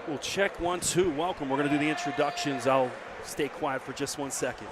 We'll check 1, 2. Welcome. We're going to do the introductions. I'll stay quiet for just 1 second.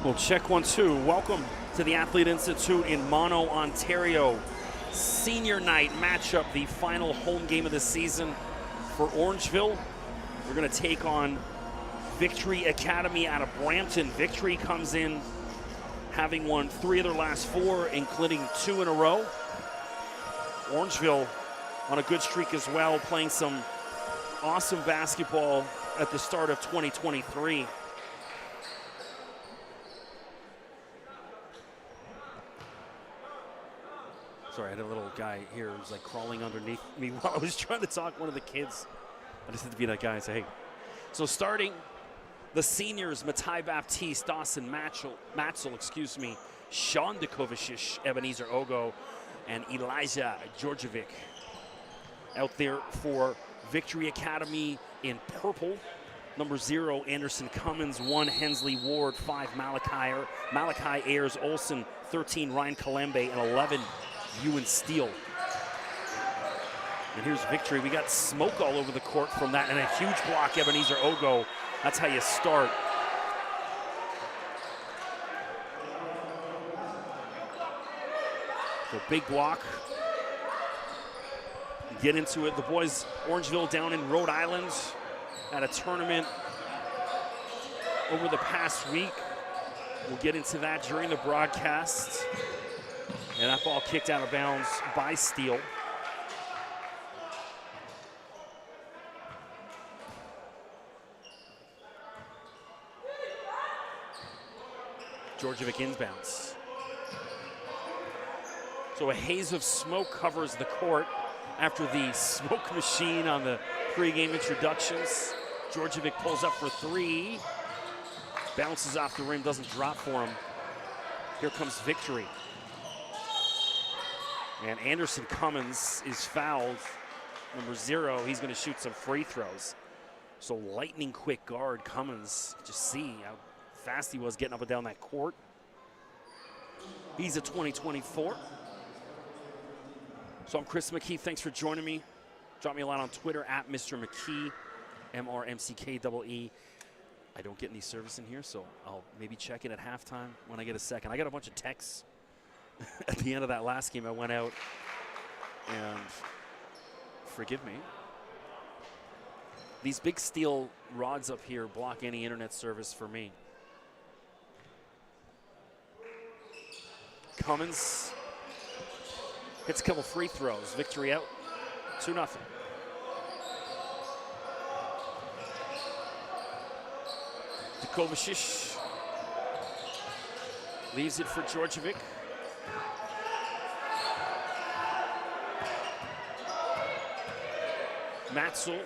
We'll check 1, 2. Welcome to the Athlete Institute in Mono, Ontario. Senior night matchup, the final home game of the season for Orangeville. We're going to take on Victory Academy out of Brampton. Victory comes in having won 3 of their last 4, including 2 in a row. Orangeville on a good streak as well, playing some awesome basketball at the start of 2023. Sorry, I had a little guy here who was like crawling underneath me while I was trying to talk one of the kids. I just had to be that guy and say, hey. So starting the seniors, Matai Baptiste, Dawson Matzel, Sean Dekovicic, Ebenezer Ogo, and Elijah Georgievic. Out there for Victory Academy in purple. Number 0, Anderson Cummins. 1, Hensley Ward. 5, Malachi Ayers Olsen. 13, Ryan Kalembe. And 11, Ewan Steele. And here's Victory. We got smoke all over the court from that, and a huge block, Ebenezer Ogo. That's how you start. So big block. Get into it. The boys, Orangeville down in Rhode Island at a tournament over the past week. We'll get into that during the broadcast. And that ball kicked out of bounds by Steele. Georgievic inbounds. So a haze of smoke covers the court after the smoke machine on the pregame introductions. Georgievic pulls up for 3. Bounces off the rim, doesn't drop for him. Here comes Victory. And Anderson Cummins is fouled. Number 0, he's going to shoot some free throws. So lightning quick guard Cummins. Just see how fast he was getting up and down that court. He's a 2024. So I'm Chris McKee. Thanks for joining me. Drop me a line on Twitter at Mr. McKee, MRMCKEE. I don't get any service in here, so I'll maybe check it at halftime when I get a second. I got a bunch of texts at the end of that last game. I went out, and forgive me, these big steel rods up here block any internet service for me. Cummins hits a couple free throws. Victory out, 2-0. Kovacic leaves it for Djordjevic. Matzel.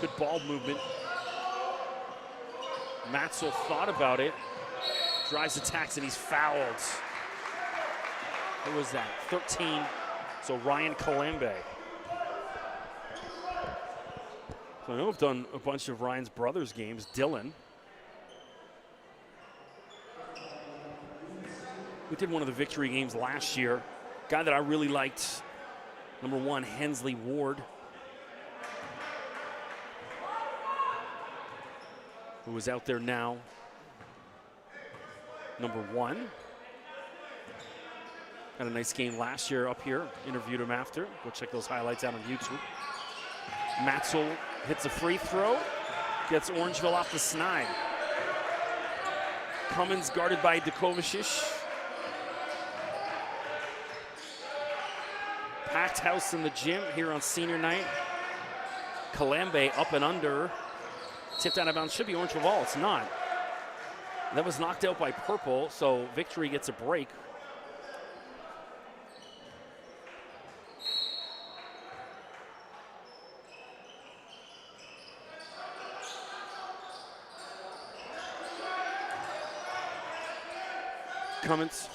Good ball movement. Matzel thought about it. Drives, attacks, and he's fouled. What was that? 13. So Ryan Kalembe. So I know I've done a bunch of Ryan's brothers games. Dylan. We did one of the victory games last year. Guy that I really liked, number 1, Hensley Ward, who is out there now. Number 1. Had a nice game last year up here. Interviewed him after. Go check those highlights out on YouTube. Matzel hits a free throw. Gets Orangeville off the snide. Cummins guarded by Kovacic. Packed house in the gym here on senior night. Kalembe up and under. Tipped out of bounds. Should be Orangeville ball. It's not. That was knocked out by Purple, so Victory gets a break. Cummins,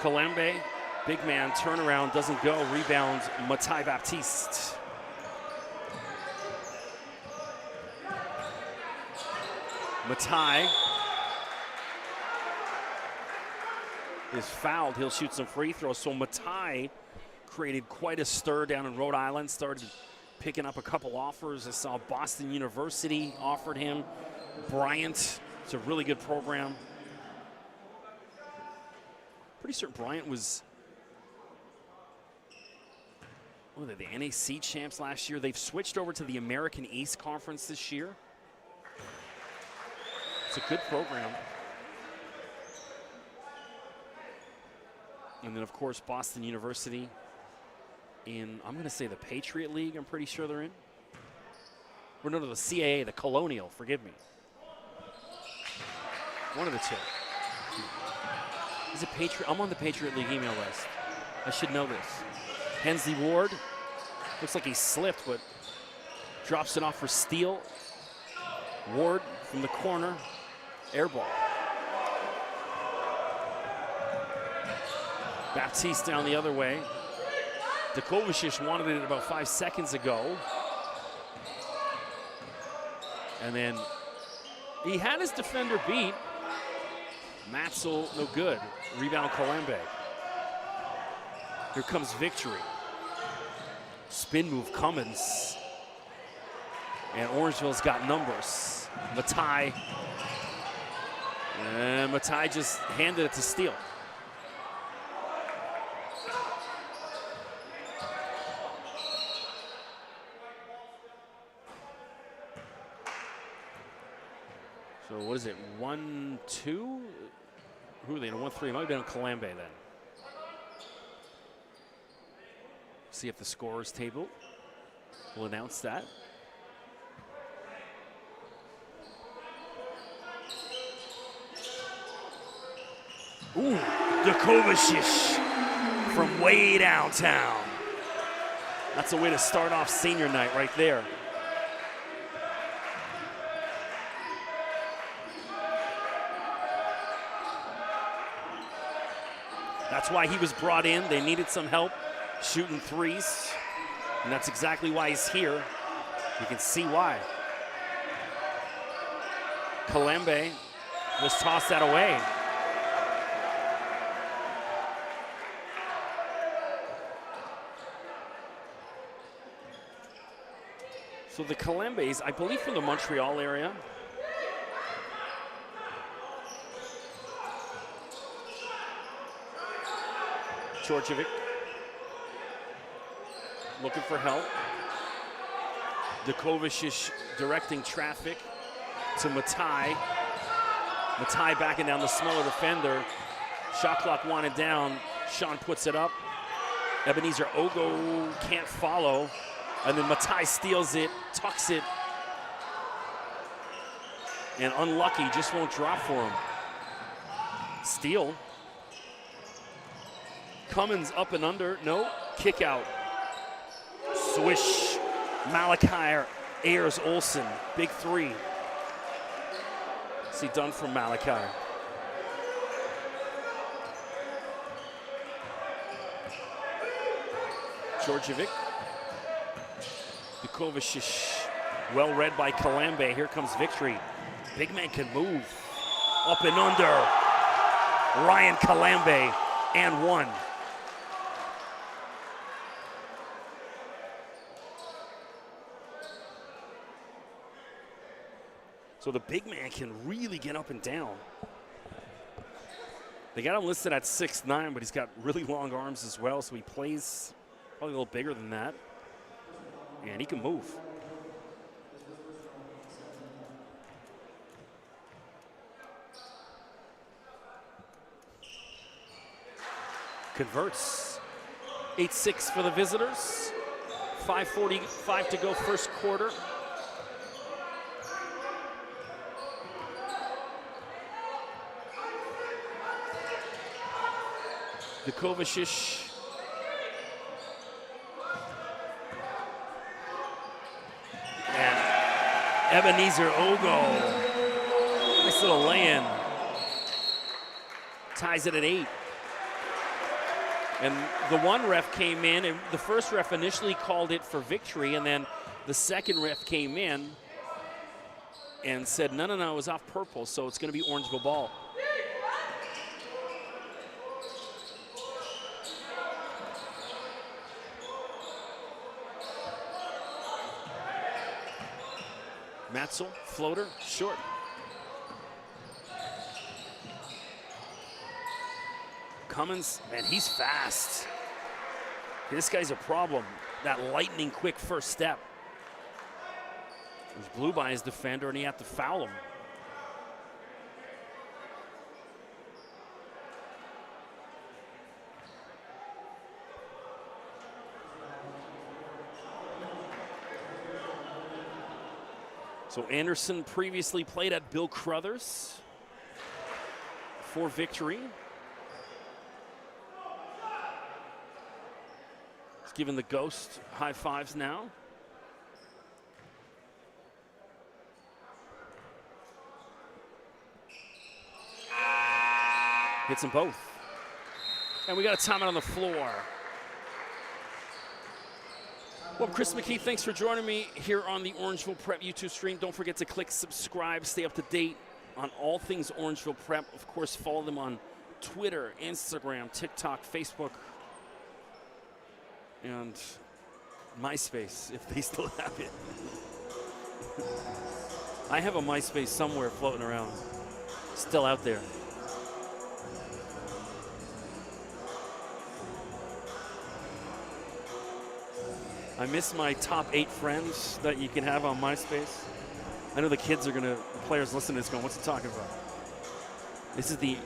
Kalembe, big man, turnaround, doesn't go, rebound, Matai Baptiste. Matai is fouled, he'll shoot some free throws. So Matai created quite a stir down in Rhode Island, started picking up a couple offers. I saw Boston University offered him, Bryant, it's a really good program. Pretty certain Bryant was the NAC champs last year. They've switched over to the American East Conference this year. It's a good program. And then, of course, Boston University in, I'm going to say the Patriot League, I'm pretty sure they're in. Or no, the CAA, the Colonial, forgive me. One of the two. Is it Patriot? I'm on the Patriot League email list. I should know this. Hensley Ward. Looks like he slipped, but drops it off for steal. Ward from the corner. Air ball. Baptiste down the other way. Kovacic wanted it about 5 seconds ago. And then he had his defender beat. Matzel, no good. Rebound, Kalembe. Here comes Victory. Spin move, Cummins. And Orangeville's got numbers. Matai. And Matai just handed it to Steele. So what is it, 1-2? Who are they in 1-3? Might have been on Kalembe then. See if the scorers table will announce that. Ooh, Kovacic from way downtown. That's a way to start off senior night right there. That's why he was brought in. They needed some help shooting threes, and that's exactly why he's here. You can see why. Kalembe was tossed that away. So the Kalembes, I believe from the Montreal area. Djordjevic looking for help. Dukovic directing traffic to Matai. Matai backing down the smaller defender. Shot clock winding down. Sean puts it up. Ebenezer Ogo can't follow. And then Matai steals it, tucks it. And unlucky, just won't drop for him. Steal. Cummins up and under, no, kick out. Swish, Malachi Ayers Olsen, big three. See done from Malachi. Georgievic. Dukovic, well read by Kalambe. Here comes Victory. Big man can move. Up and under. Ryan Kalambe, and one. So the big man can really get up and down. They got him listed at 6'9", but he's got really long arms as well, so he plays probably a little bigger than that. And he can move. Converts. 8-6 for the visitors. 5:45 to go first quarter. Dukovic. And Ebenezer Ogo. Nice little lay-in. Ties it at 8. And the one ref came in, and the first ref initially called it for Victory, and then the second ref came in and said, no, it was off purple, so it's going to be Orangeville ball. Matzel, floater, short. Cummins, man, he's fast. This guy's a problem. That lightning quick first step. He was blew by his defender, and he had to foul him. So Anderson previously played at Bill Crothers for Victory. He's giving the Ghost high fives now. Hits them both. And we got a timeout on the floor. Well, Chris McKee, thanks for joining me here on the Orangeville Prep YouTube stream. Don't forget to click subscribe, stay up to date on all things Orangeville Prep. Of course, follow them on Twitter, Instagram, TikTok, Facebook, and MySpace, if they still have it. I have a MySpace somewhere floating around, still out there. I miss my top 8 friends that you can have on MySpace. I know the kids are the players listening to this going, what's he talking about? This is the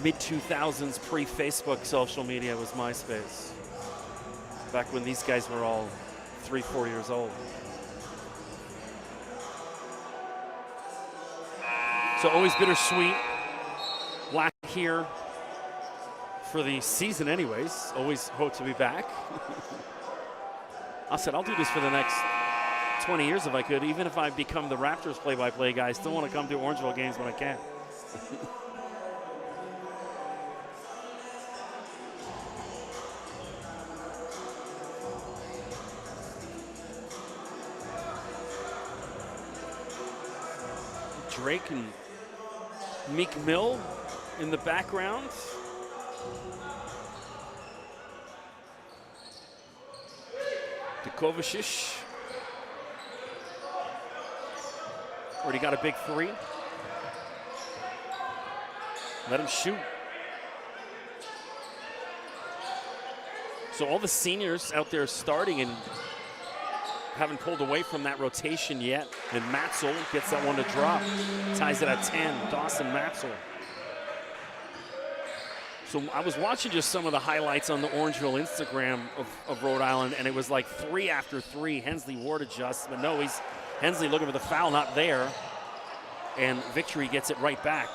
mid-2000s pre-Facebook social media was MySpace. Back when these guys were all 3-4 years old. So always bittersweet. Lack here for the season anyways. Always hope to be back. I said, I'll do this for the next 20 years if I could. Even if I become the Raptors play-by-play guy, I still want to come to Orangeville games when I can. Drake and Meek Mill in the background. Dukovic. Already got a big 3. Let him shoot. So all the seniors out there starting, and haven't pulled away from that rotation yet. And Matzel gets that one to drop. Ties it at 10, Dawson Matzel. So I was watching just some of the highlights on the Orangeville Instagram of Rhode Island, and it was like 3 after 3. Hensley Ward adjusts, but no, Hensley looking for the foul, not there. And Victory gets it right back.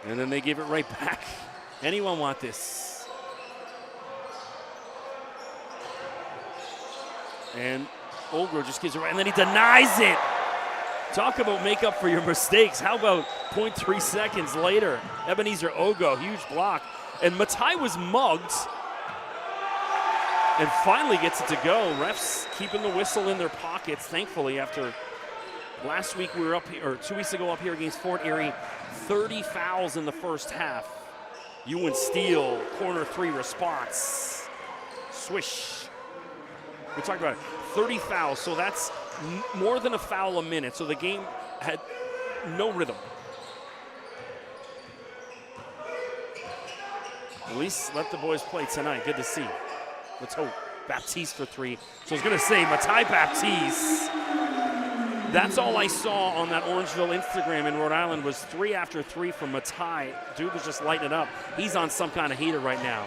And then they give it right back. Anyone want this? And Olgrove just gives it right, and then he denies it. Talk about make up for your mistakes. How about 0.3 seconds later? Ebenezer Ogo, huge block. And Matai was mugged and finally gets it to go. Refs keeping the whistle in their pockets, thankfully, after last week we were up here, or 2 weeks ago up here against Fort Erie, 30 fouls in the first half. Ewan Steele, corner 3 response. Swish. We talked about it. 30 fouls, so that's more than a foul a minute. So the game had no rhythm. At least let the boys play tonight. Good to see. Let's hope. Baptiste for 3. So I was going to say, Matai Baptiste. That's all I saw on that Orangeville Instagram in Rhode Island was 3 after 3 from Matai. Dude was just lighting it up. He's on some kind of heater right now.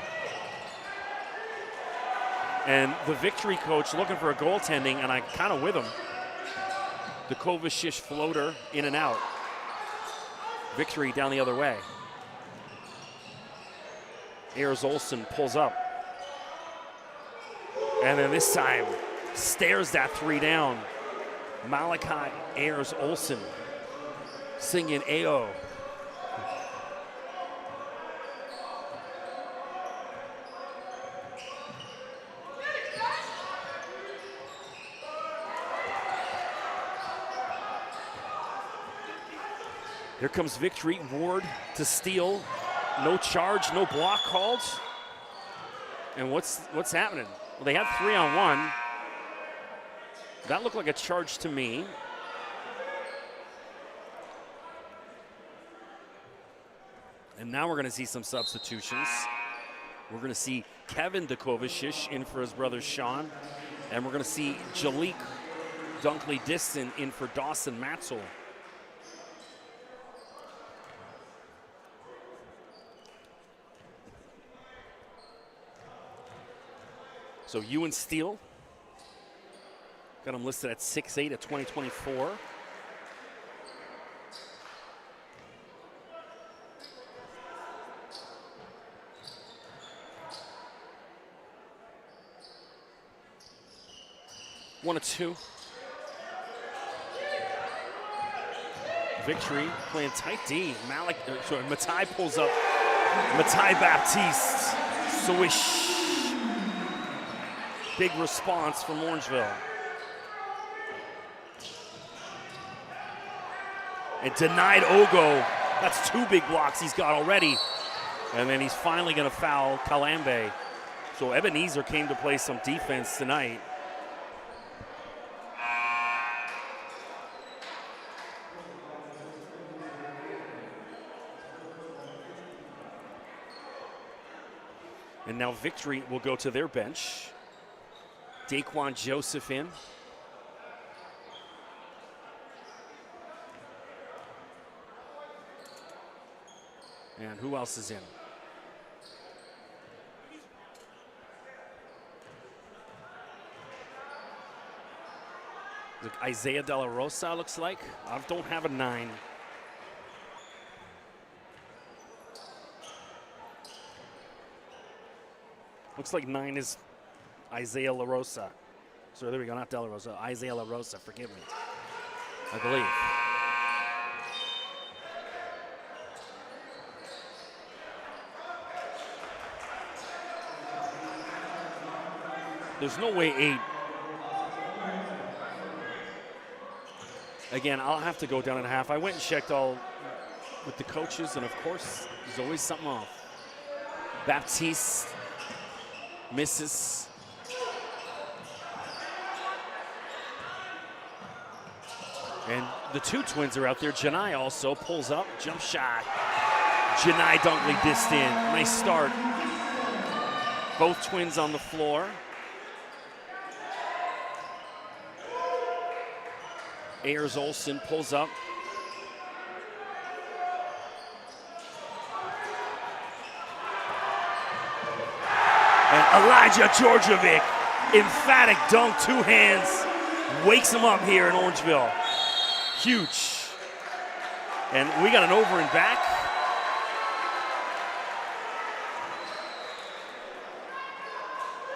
And the Victory coach looking for a goaltending, and I kind of with him. The Kovacic floater in and out. Victory down the other way. Ayers Olsen pulls up. And then this time, stares that 3 down. Malachi Ayers Olsen singing AO. Here comes Victory. Ward to steal. No charge, no block called. And what's happening? Well, they had 3-on-1. That looked like a charge to me. And now we're going to see some substitutions. We're going to see Kevin Kovacic in for his brother Sean. And we're going to see Jalik Dunkley Diston in for Dawson Matzel. So Ewan Steele, got him listed at 6'8" at 2024. One of 2. Victory playing tight D. Matai pulls up. Matai Baptiste. Swish. Big response from Orangeville. And denied Ogo. That's 2 big blocks he's got already. And then he's finally going to foul Kalambe. So Ebenezer came to play some defense tonight. And now Victory will go to their bench. Daquan Joseph in. And who else is in? Isaiah De La Rosa looks like. I don't have a 9. Looks like 9 is Isaiah La Rosa. So there we go, not De La Rosa. Isaiah La Rosa, forgive me. I believe. There's no way 8. Again, I'll have to go down at half. I went and checked all with the coaches, and of course, there's always something off. Baptiste misses. And the 2 twins are out there. Janai also pulls up, jump shot. Janai Dunkley Diston, nice start. Both twins on the floor. Ayers Olsen pulls up. And Elijah Georgievic, emphatic dunk, 2 hands, wakes him up here in Orangeville. Huge. And we got an over and back.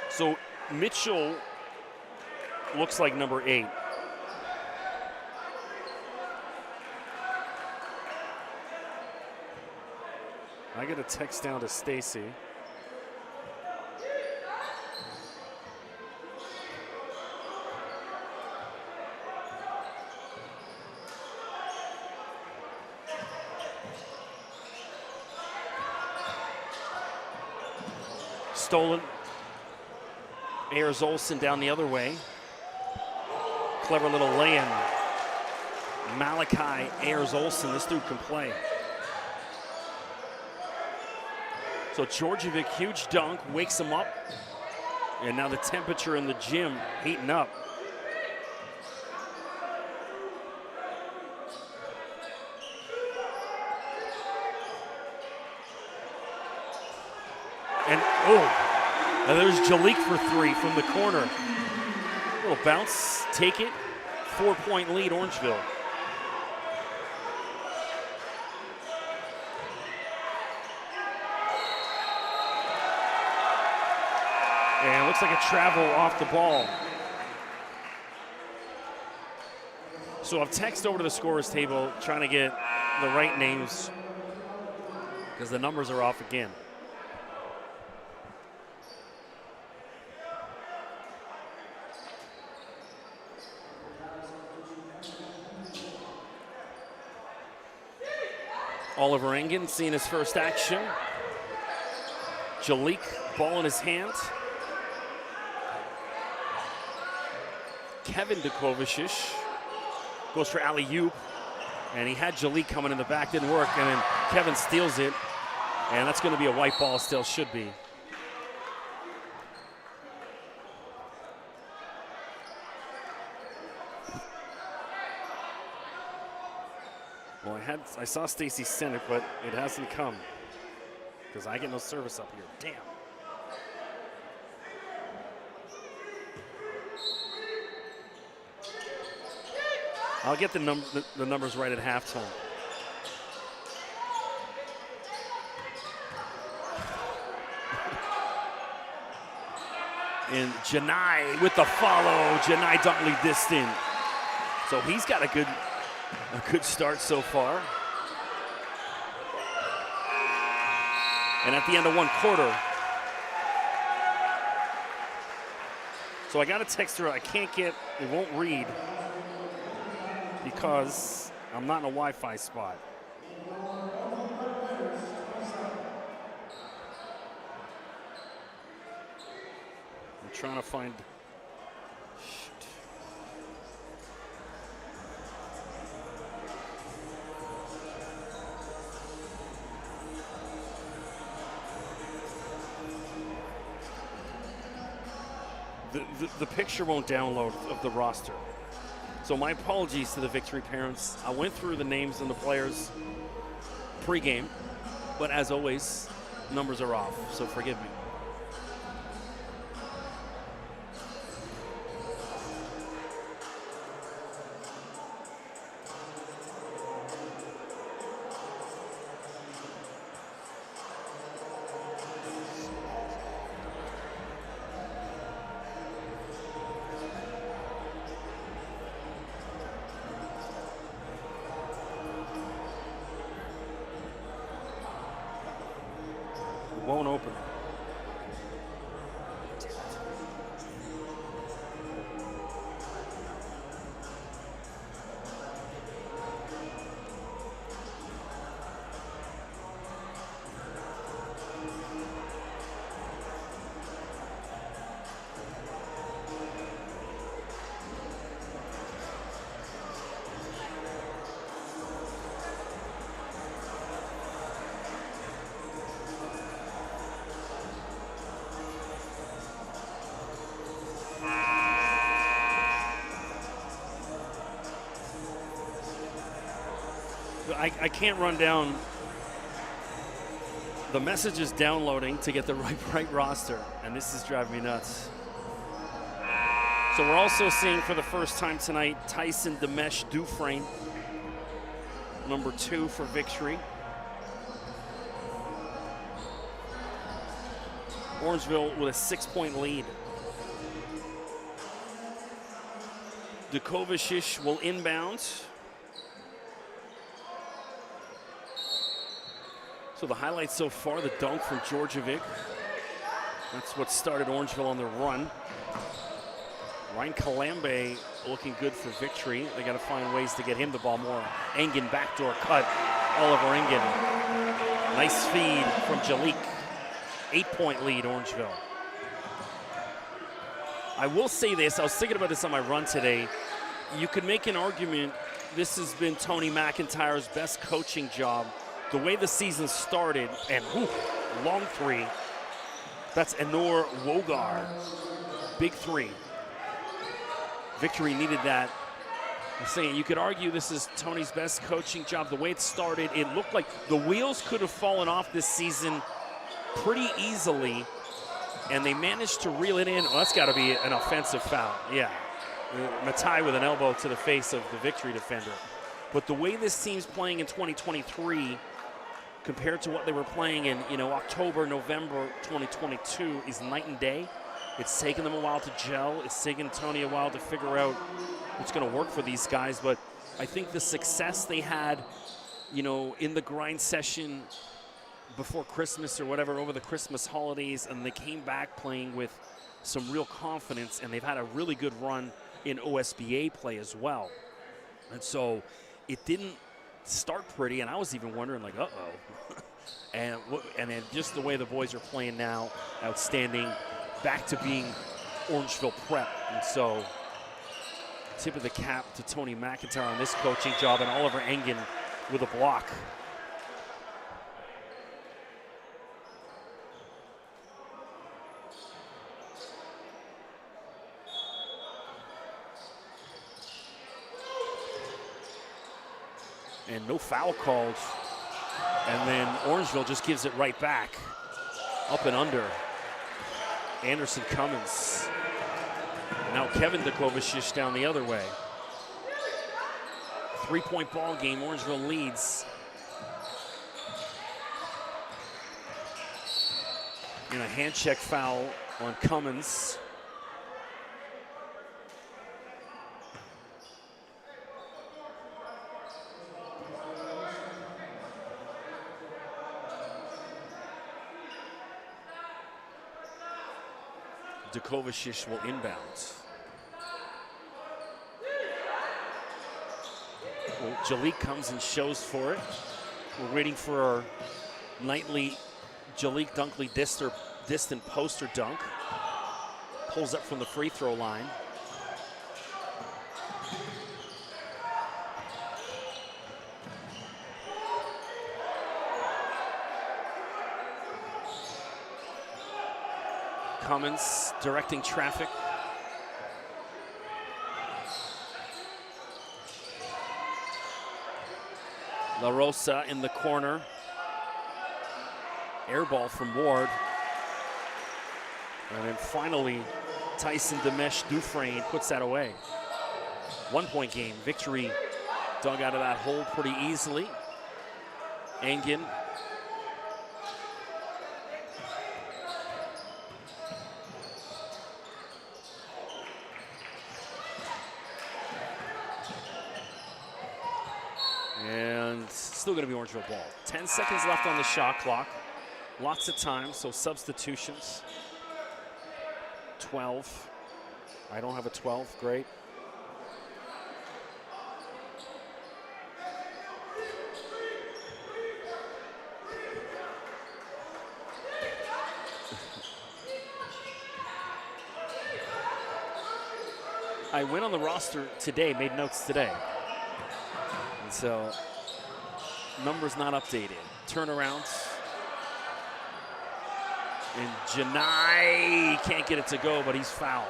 So Mitchell looks like number 8. I get a text down to Stacy. Stolen. Ayers Olsen down the other way. Clever little lay-in. Malachi Ayers Olsen, this dude can play. So Georgievic, huge dunk, wakes him up. And now the temperature in the gym heating up. And there's Jalik for 3 from the corner. Little bounce, take it. 4-point lead, Orangeville. And it looks like a travel off the ball. So I've texted over to the scorer's table trying to get the right names because the numbers are off again. Oliver Engen seeing his first action. Jalik, ball in his hand. Kevin Dukovicic goes for alley-oop, and he had Jalik coming in the back, didn't work, and then Kevin steals it, and that's going to be a white ball, still should be. Well, I saw Stacy send it, but it hasn't come because I get no service up here. Damn. I'll get the numbers right at halftime. And Janai with the follow. Janai Dunkley distant. So he's got a good start so far. And at the end of 1 quarter. So I got a text her. I can't get, it won't read because I'm not in a Wi-Fi spot. I'm trying to find. The picture won't download of the roster. So my apologies to the Victory parents. I went through the names and the players pregame, but as always, numbers are off, so forgive me. Won't open. I can't run down the messages downloading to get the right roster, and this is driving me nuts. So we're also seeing for the first time tonight Tyson Demesh Dufresne, number 2 for Victory. Orangeville with a 6-point lead. Dukovicic will inbound. So the highlights so far, the dunk from Orangeville. That's what started Orangeville on their run. Ryan Kalambe looking good for Victory. They got to find ways to get him the ball more. Engen backdoor cut. Oliver Engen. Nice feed from Jalik. 8-point lead, Orangeville. I will say this, I was thinking about this on my run today. You could make an argument this has been Tony McIntyre's best coaching job. The way the season started, and long 3. That's Enor Wogar. Big 3. Victory needed that. I'm saying you could argue this is Tony's best coaching job. The way it started, it looked like the wheels could have fallen off this season pretty easily, and they managed to reel it in. Well, that's got to be an offensive foul. Yeah, Matai with an elbow to the face of the Victory defender. But the way this team's playing in 2023 compared to what they were playing in October, November 2022 is night and day. It's taken them a while to gel. It's taken Tony a while to figure out what's going to work for these guys. But I think the success they had, in the grind session before Christmas or whatever, over the Christmas holidays, and they came back playing with some real confidence, and they've had a really good run in OSBA play as well. And so it didn't start pretty, and I was even wondering, like, uh-oh. and then just the way the boys are playing now, outstanding, back to being Orangeville prep. And so tip of the cap to Tony McIntyre on this coaching job, and Oliver Engen with a block. And no foul called. And then Orangeville just gives it right back. Up and under. Anderson Cummins. Now Kevin Dukovicic down the other way. 3-point ball game. Orangeville leads. And a hand check foul on Cummins. Dukovicic will inbound. Well, Jalik comes and shows for it. We're waiting for our nightly Jalik Dunkley distant poster dunk. Pulls up from the free throw line. Cummins directing traffic. La Rosa in the corner. Air ball from Ward. And then finally, Tyson Demesh Dufresne puts that away. 1-point game. Victory dug out of that hole pretty easily. Engen. And still going to be Orangeville ball. 10 seconds left on the shot clock. Lots of time, so substitutions. 12. I don't have a 12, great. I went on the roster today, made notes today. And so, numbers not updated. Turnarounds. And Janai can't get it to go, but he's fouled.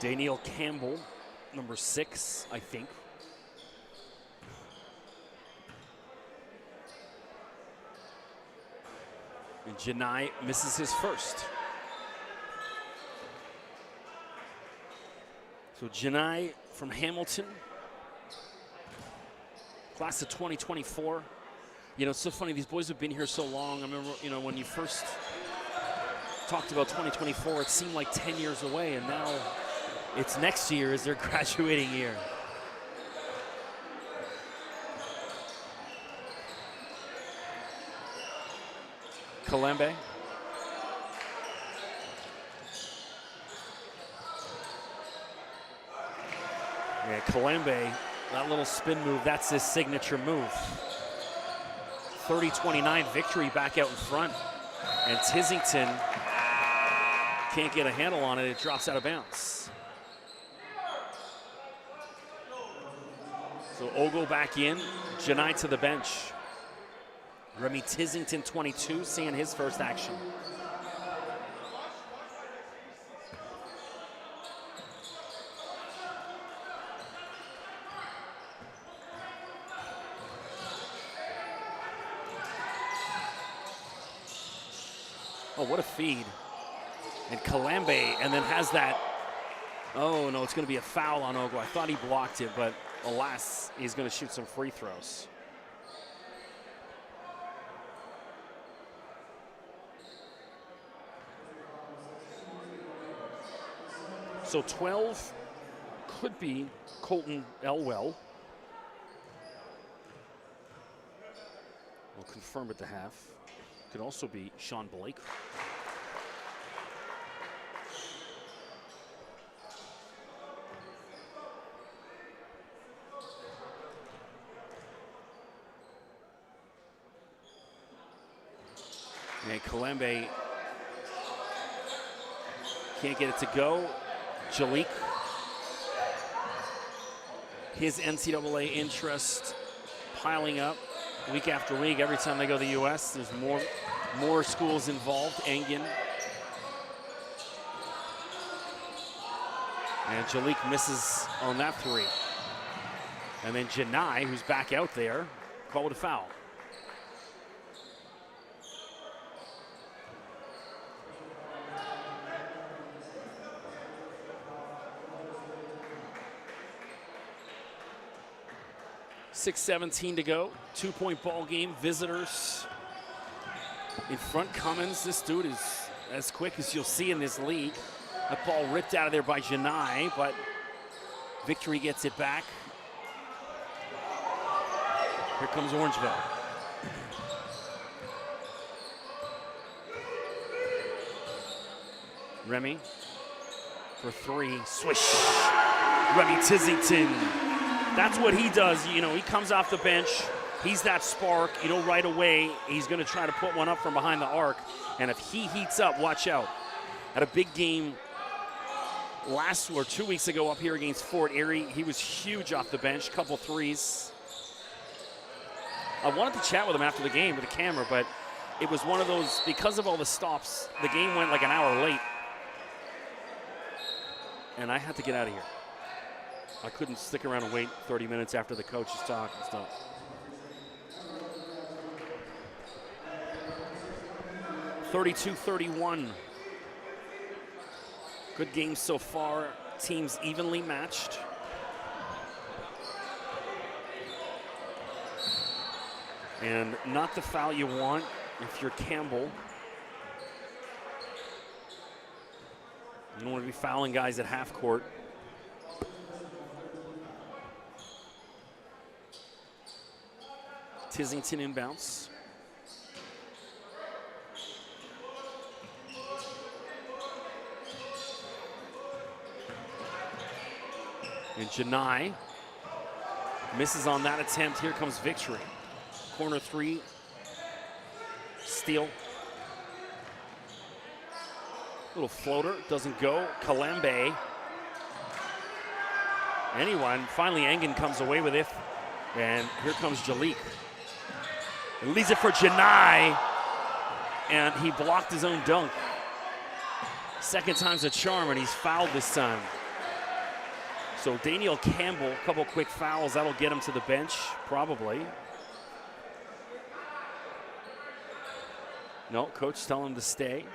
Daniel Campbell, number 6, I think. And Janai misses his first. So Janai from Hamilton, class of 2024. You know, it's so funny, these boys have been here so long. I remember, you know, when you first talked about 2024, it seemed like 10 years away, and now it's next year is their graduating year. Kalembe. Yeah, Kalembe, that little spin move, that's his signature move. 30-29 victory back out in front. And Tizington can't get a handle on it. It drops out of bounds. So Ogle back in, Janai to the bench. Remy Tizington, 22, seeing his first action. Oh, what a feed. And Kalembe, and then has that, oh no, it's gonna be a foul on Ogle. I thought he blocked it, but alas, he's gonna shoot some free throws. So 12 could be Colton Elwell. We'll confirm at the half. Could also be Sean Blake. And Kalembe can't get it to go. Jalik, his NCAA interest piling up week after week. Every time they go to the U.S., there's more schools involved. Engen. And Jalik misses on that three. And then Janai, who's back out there, called a foul. .6:17 to go. 2-point ball game. Visitors in front. Cummins, this dude is as quick as you'll see in this league. That ball ripped out of there by Janai, but Victory gets it back. Here comes Orangeville. Remy for three. Swish. Remy Tizington. That's what he does. You know, he comes off the bench. He's that spark. You know, right away, he's going to try to put one up from behind the arc. And if he heats up, watch out. Had a big game last or 2 weeks ago up here against Fort Erie. He was huge off the bench, couple threes. I wanted to chat with him after the game with the camera, but it was one of those, because of all the stops, the game went like an hour late. And I had to get out of here. I couldn't stick around and wait 30 minutes after the coaches talk and stuff. (32-31). Good game so far. Teams evenly matched. And not the foul you want if you're Campbell. You don't want to be fouling guys at half court. Tizington inbounds. And Janai misses on that attempt. Here comes Victory. Corner three. Steal. Little floater, doesn't go. Kalembe. Anyone. Finally, Engen comes away with it. And here comes Jalik. He leaves it for Janai. And he blocked his own dunk. Second time's a charm, and he's fouled this time. So Daniel Campbell, a couple quick fouls. That'll get him to the bench, probably. No, coach telling him to stay.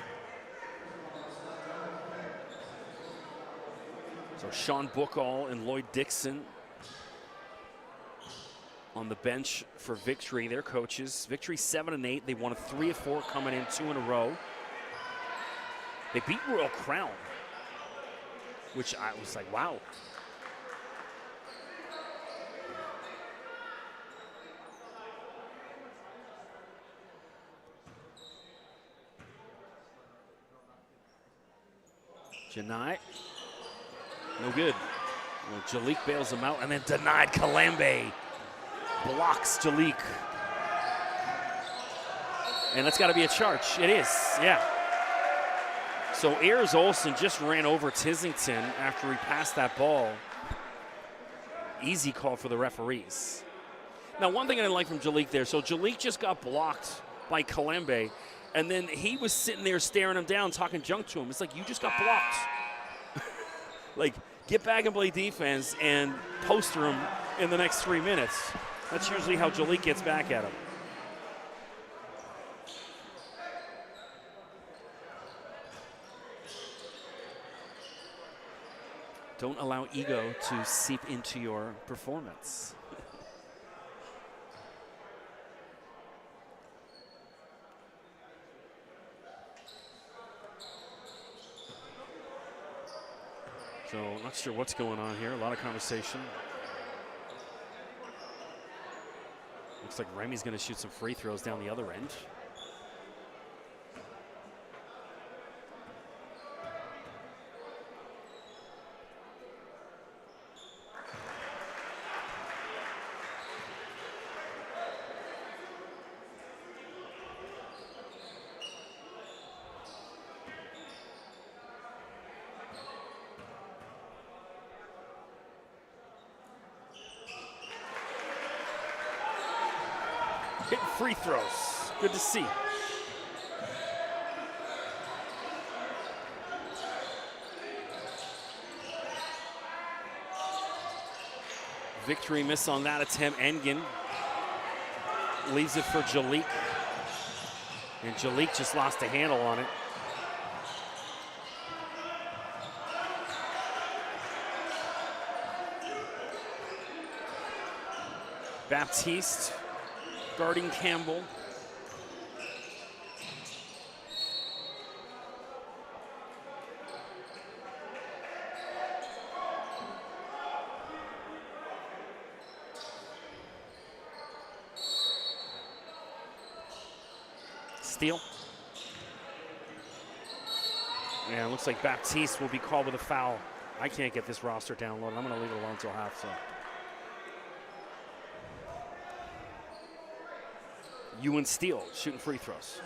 So Sean Bookall and Lloyd Dixon on the bench for Victory, their coaches. Victory 7-8. They won 3 of 4 coming in, 2 in a row. They beat Royal Crown, which I was like, wow. Janai, no good. Well, Jalik bails him out, and then denied. Kalambe blocks Jalik. And that's got to be a charge. It is, yeah. So Ayers Olsen just ran over Tissington after he passed that ball. Easy call for the referees. Now, one thing I didn't like from Jalik there, so Jalik just got blocked by Kalambe, and then he was sitting there staring him down, talking junk to him. It's like, you just got blocked. Like, get back and play defense and poster him in the next 3 minutes. That's usually how Jalik gets back at him. Don't allow ego to seep into your performance. So, not sure what's going on here. A lot of conversation. Looks like Remy's going to shoot some free throws down the other end. Hitting free throws. Good to see. Victory miss on that attempt. Engen leaves it for Jalik. And Jalik just lost a handle on it. Baptiste guarding Campbell. Steal. Yeah, it looks like Baptiste will be called with a foul. I can't get this roster downloaded. I'm going to leave it alone until half. So. Ewan Steele shooting free throws.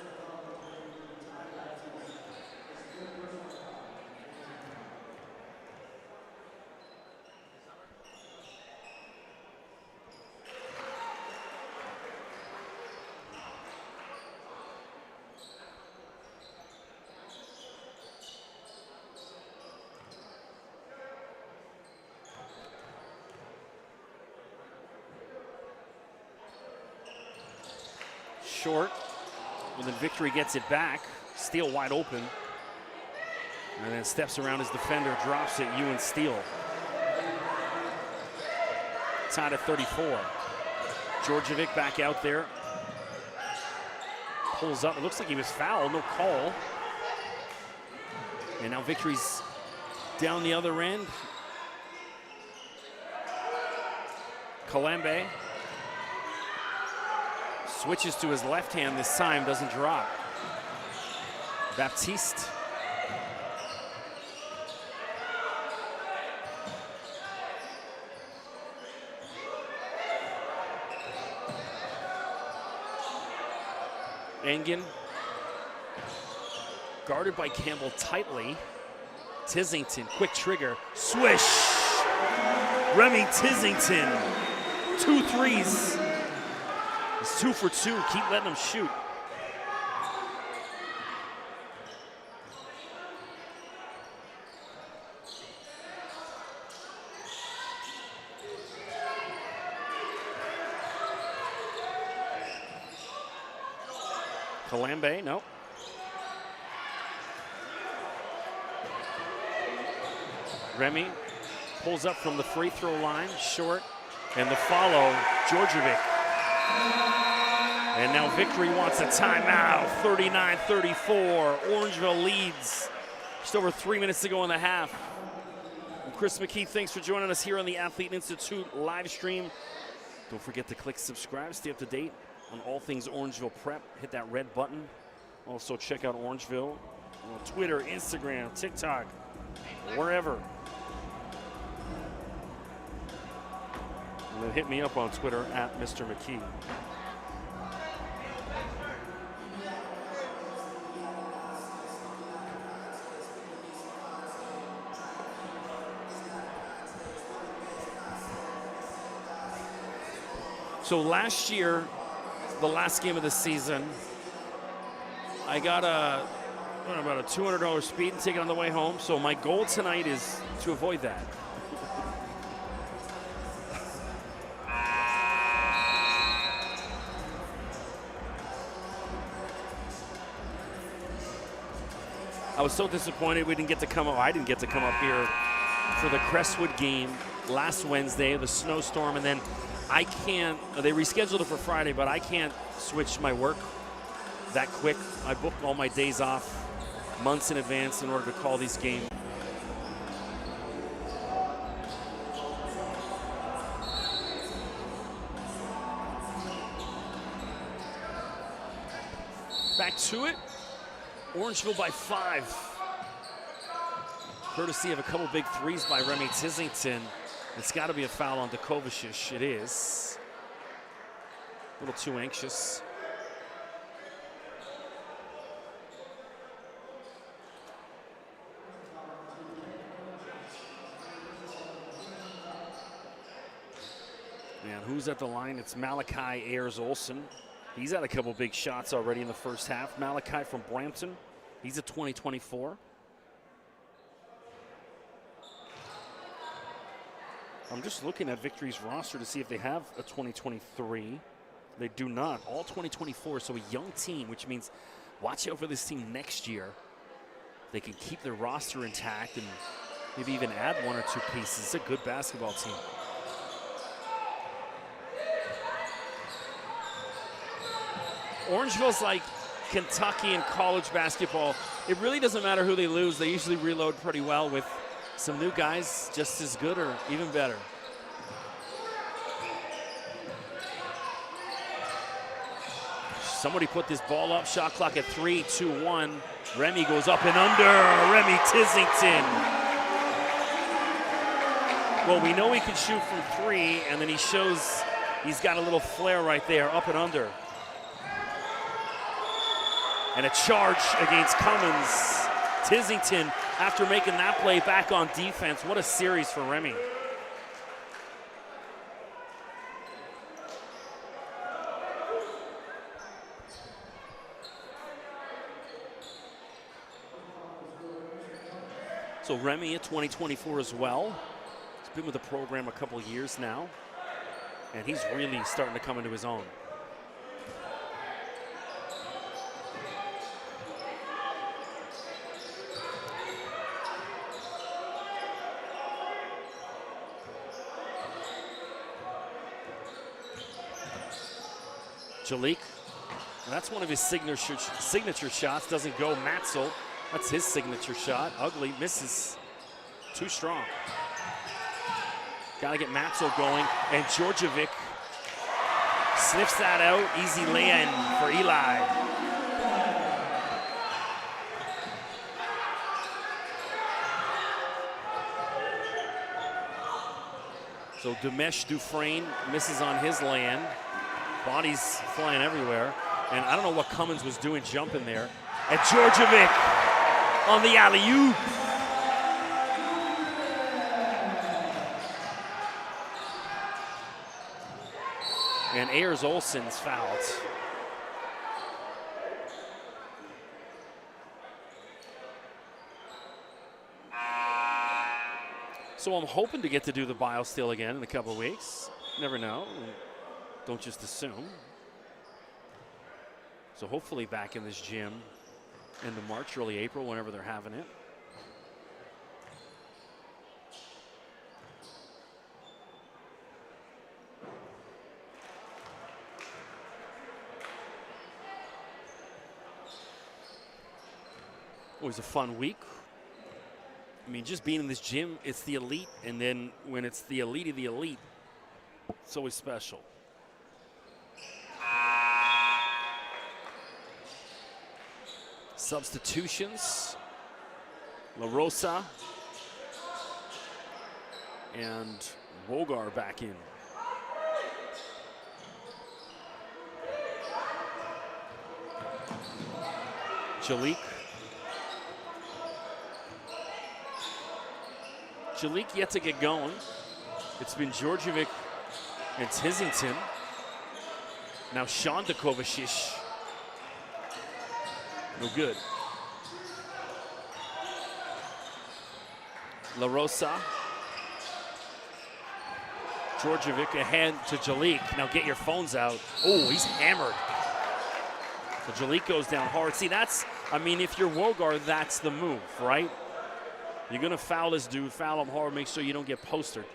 Short, and then Victory gets it back. Steele wide open, and then steps around his defender, drops it. Ewan Steele. Tied at 34. Djordjevic back out there. Pulls up. It looks like he was fouled. No call. And now Victory's down the other end. Kalambe switches to his left hand this time, doesn't drop. Baptiste. Engen. Guarded by Campbell tightly. Tissington, quick trigger, swish! Remy Tissington, 2 threes. He's 2 for 2, keep letting him shoot. Kalambe, no. Remy pulls up from the free throw line, short, and the follow, Georgievic. And now Victory wants a timeout, 39-34. Orangeville leads. Just over 3 minutes to go in the half. And Chris McKee, thanks for joining us here on the Athlete Institute live stream. Don't forget to click subscribe, stay up to date on all things Orangeville Prep. Hit that red button. Also check out Orangeville on Twitter, Instagram, TikTok, wherever. And then hit me up on Twitter at Mr. McKee. So last year, the last game of the season, I got about a $200 speeding ticket on the way home. So my goal tonight is to avoid that. I was so disappointed we didn't get to come up. I didn't get to come up here for the Crestwood game last Wednesday, the snowstorm, and then I can't. They rescheduled it for Friday, but I can't switch my work that quick. I booked all my days off months in advance in order to call these games. Back to it. Orangeville by 5. Courtesy of a couple big threes by Remy Tizington. It's got to be a foul on Kovacic. It is. A little too anxious. And who's at the line? It's Malachi Ayers-Olsen. He's had a couple big shots already in the first half. Malachi from Brampton. He's a 2024. I'm just looking at Victory's roster to see if they have a 2023. They do not. All 2024, so a young team, which means watch out for this team next year. They can keep their roster intact and maybe even add 1 or 2 pieces. It's a good basketball team. Orangeville's like Kentucky in college basketball. It really doesn't matter who they lose. They usually reload pretty well with some new guys just as good or even better. Somebody put this ball up. Shot clock at 3, 2, 1. Remy goes up and under. Remy Tizington. Well, we know he can shoot from 3, and then he shows he's got a little flare right there, up and under. And a charge against Cummins. Tizington, after making that play, back on defense. What a series for Remy. So Remy at 2024 as well. He's been with the program a couple of years now, and he's really starting to come into his own. Jalik, that's one of his signature shots. Doesn't go. Matzel, that's his signature shot. Ugly, misses. Too strong. Got to get Matzel going. And Georgievic sniffs that out. Easy lay-in for Eli. So Dimesh Dufresne misses on his lay-in. Bodies flying everywhere. And I don't know what Cummins was doing jumping there. And Georgievic on the alley-oop. And Ayers-Olsen's fouled. So I'm hoping to get to do the BioSteel again in a couple of weeks. Never know. Don't just assume. So hopefully back in this gym end of March, early April, whenever they're having it. Always a fun week. I mean, just being in this gym, it's the elite, and then when it's the elite of the elite, it's always special. Substitutions. La Rosa and Wogar back in. Jalik. Jalik yet to get going. It's been Djordjevic and Tizington. Now Sean Kovacic. No good. La Rosa. Djordjevic ahead to Jalik. Now get your phones out. Oh, he's hammered. So Jalik goes down hard. See, that's, I mean, if you're Wogar, that's the move, right? You're going to foul this dude, foul him hard, make sure you don't get postered.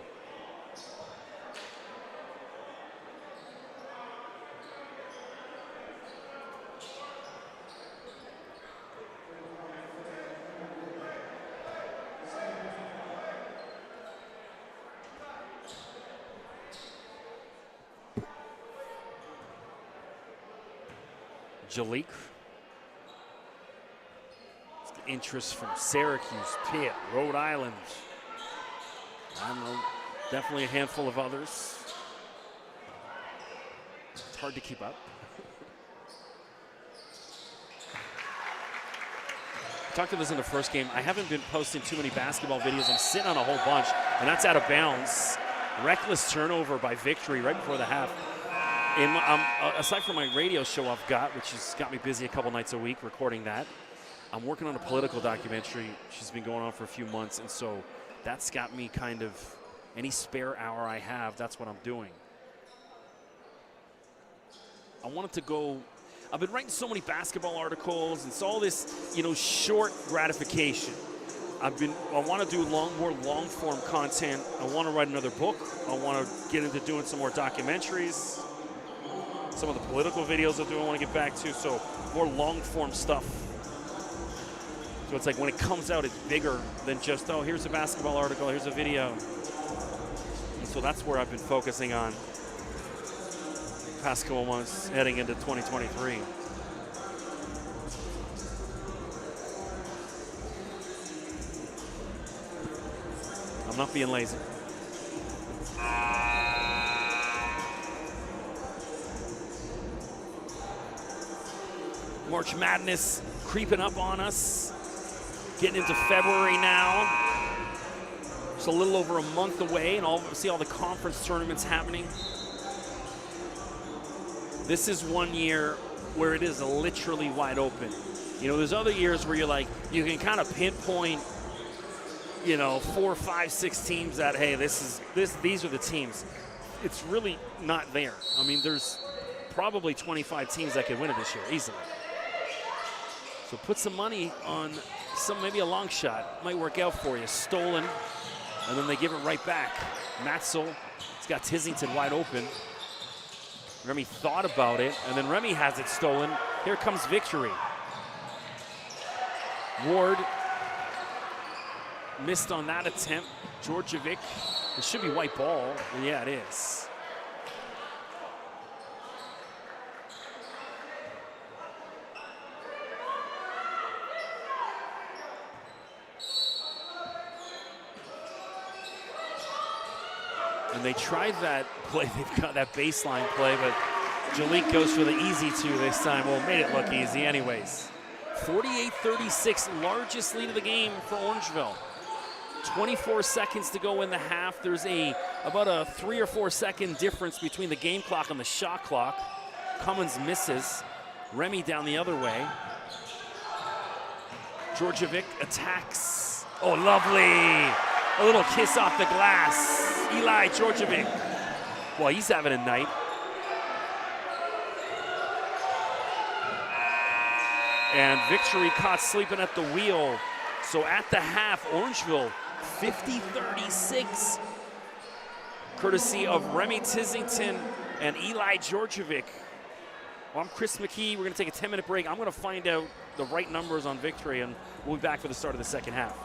Jalik. Interest from Syracuse, Pitt, Rhode Island. I don't know, definitely a handful of others. It's hard to keep up. I talked about this in the first game. I haven't been posting too many basketball videos. I'm sitting on a whole bunch, and that's out of bounds. Reckless turnover by Victory right before the half. Aside from my radio show I've got, which has got me busy a couple nights a week recording that, I'm working on a political documentary. She's been going on for a few months, and so that's got me kind of, any spare hour I have, that's what I'm doing. I wanted to go, I've been writing so many basketball articles, and it's all this, you know, short gratification. I want to do more long-form content. I want to write another book. I want to get into doing some more documentaries. Some of the political videos I want to get back to, so more long-form stuff. So it's like when it comes out, it's bigger than just, oh, here's a basketball article, here's a video. And so that's where I've been focusing on the past couple months heading into 2023. I'm not being lazy. March Madness creeping up on us. Getting into February now. Just a little over a month away, and see all the conference tournaments happening. This is one year where it is literally wide open. You know, there's other years where you're like, you can kind of pinpoint, you know, 4, 5, 6 teams that, hey, these are the teams. It's really not there. I mean, there's probably 25 teams that could win it this year easily. So put some money on maybe a long shot. Might work out for you. Stolen, and then they give it right back. Matzel, it's got Tizington wide open. Remy thought about it, and then Remy has it stolen. Here comes Victory. Ward missed on that attempt. Djordjevic, it should be white ball. And yeah, it is. And they tried that play. They've got that baseline play, but Jalik goes for the easy two this time. Well, made it look easy anyways. 48-36, largest lead of the game for Orangeville. 24 seconds to go in the half. There's about a 3 or 4 second difference between the game clock and the shot clock. Cummins misses. Remy down the other way. Djordjevic attacks. Oh, lovely. A little kiss off the glass. Eli Djordjevic. Well, he's having a night. And Victory caught sleeping at the wheel. So at the half, Orangeville 50-36. Courtesy of Remy Tizington and Eli Georgievic. Well, I'm Chris McKee. We're going to take a 10-minute break. I'm going to find out the right numbers on Victory, and we'll be back for the start of the second half.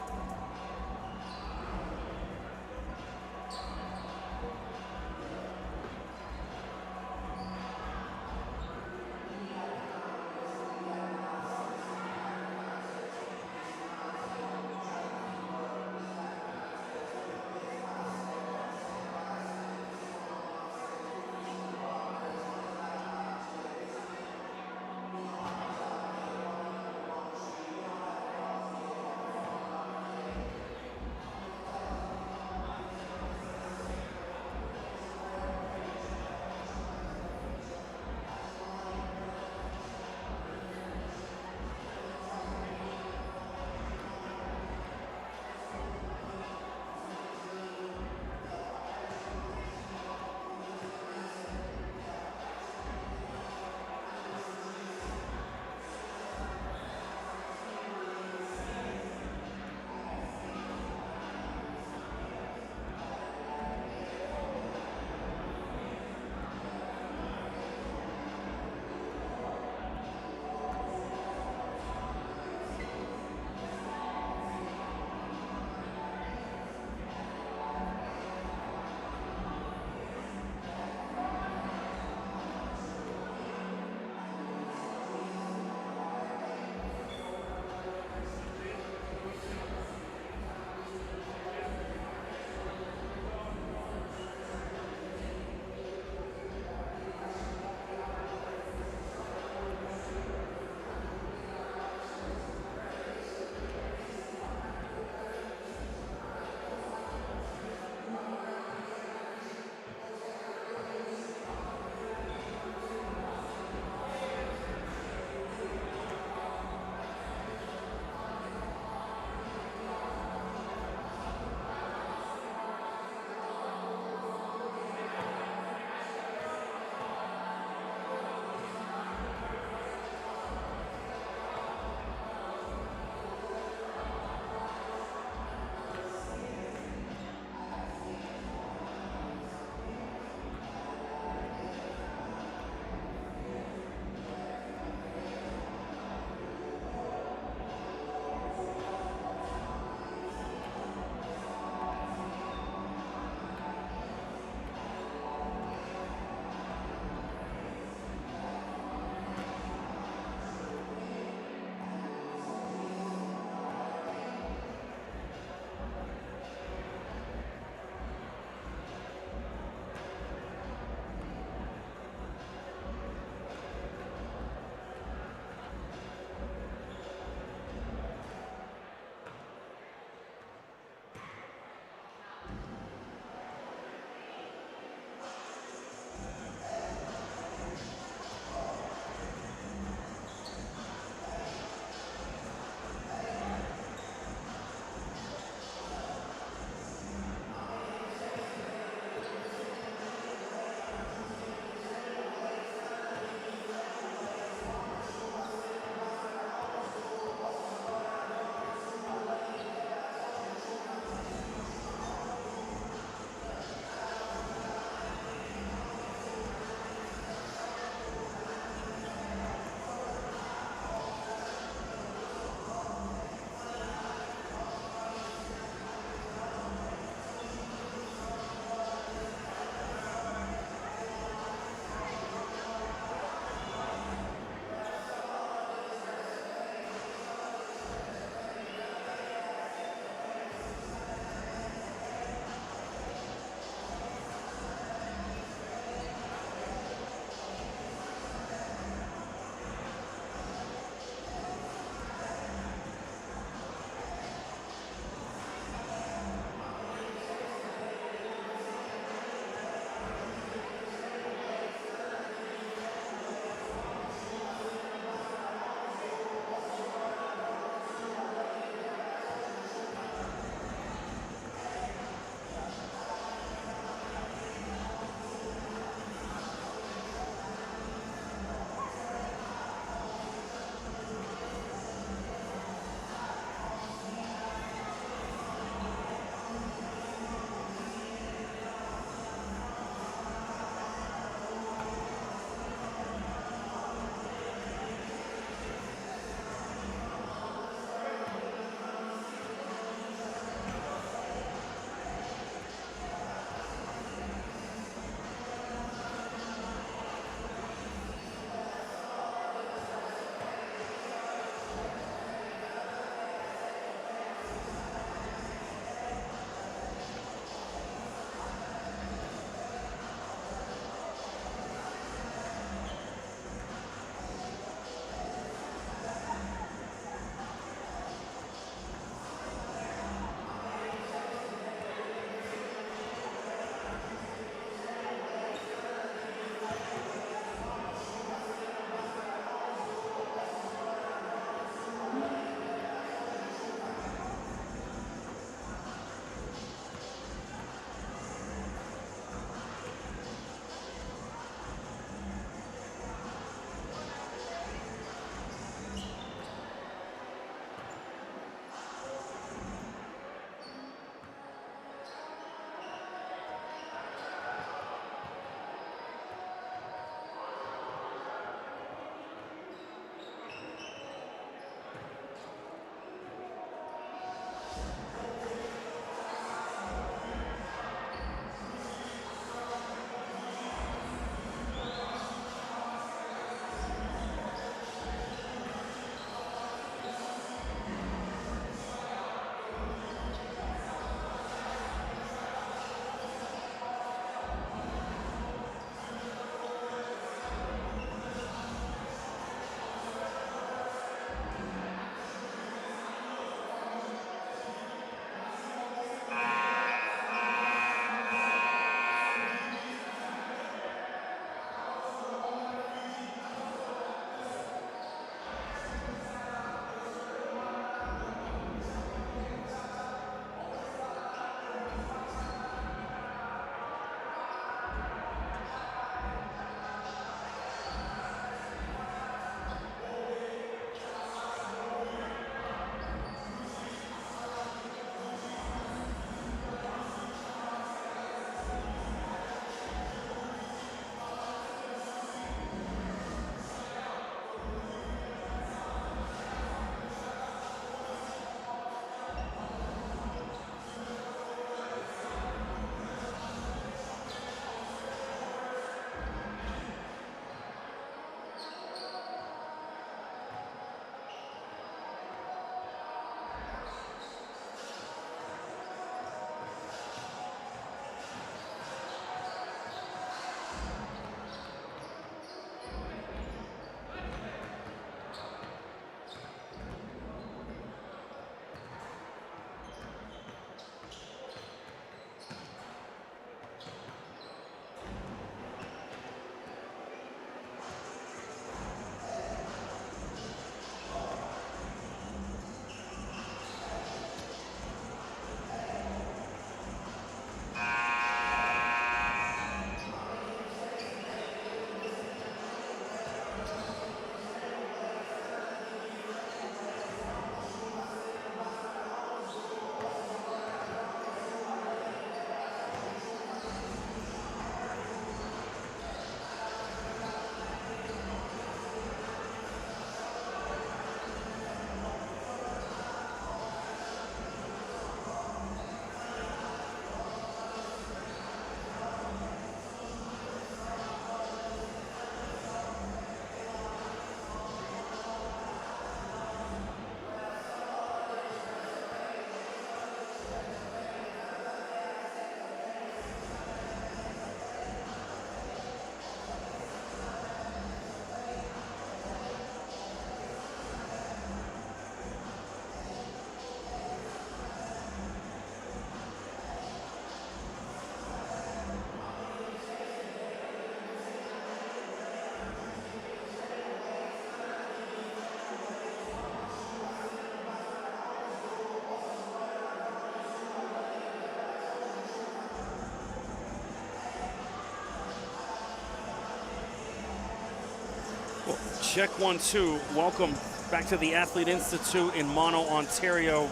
Well, check 1, 2. Welcome back to the Athlete Institute in Mono, Ontario.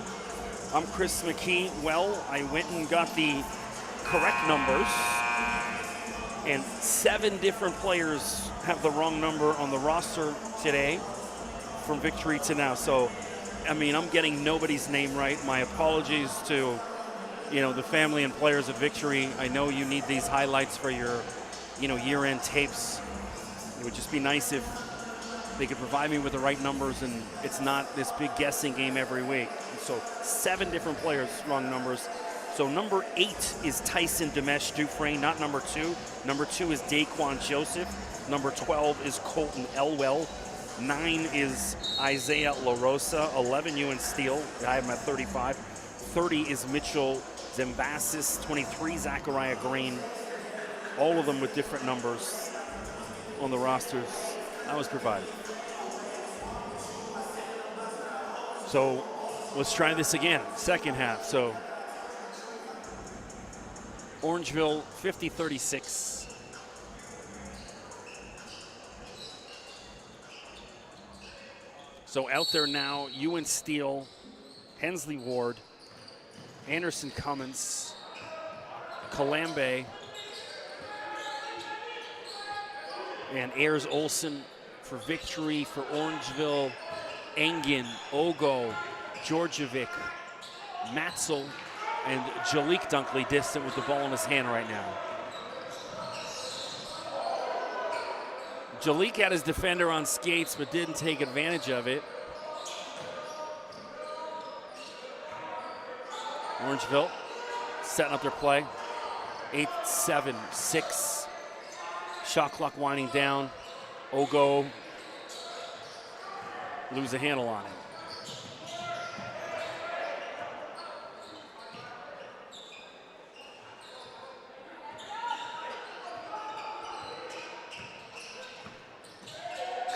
I'm Chris McKee. Well, I went and got the correct numbers, and 7 different players have the wrong number on the roster today from victory to now. So, I mean, I'm getting nobody's name right. My apologies to, the family and players of Victory. I know you need these highlights for your, year-end tapes. It would just be nice if they could provide me with the right numbers and it's not this big guessing game every week. So 7 different players, wrong numbers. So number 8 is Tyson Dimesh Dufresne, not number 2. Number 2 is Daquan Joseph. Number 12 is Colton Elwell. 9 is Isaiah LaRosa. 11, Ewan Steele. I have him at 35. 30 is Mitchell Zimbasis. 23, Zachariah Green. All of them with different numbers on the rosters that was provided. So let's try this again, second half. So Orangeville 50-36. So out there now, Ewan Steele, Hensley Ward, Anderson Cummins, Kalambe, and Ayers Olsen for Victory. For Orangeville, Engen, Ogo, Georgievic, Matzel, and Jalik Dunkley distant with the ball in his hand right now. Jalik had his defender on skates but didn't take advantage of it. Orangeville setting up their play. 8, 7, 6. Shot clock winding down. Ogo lose a handle on it.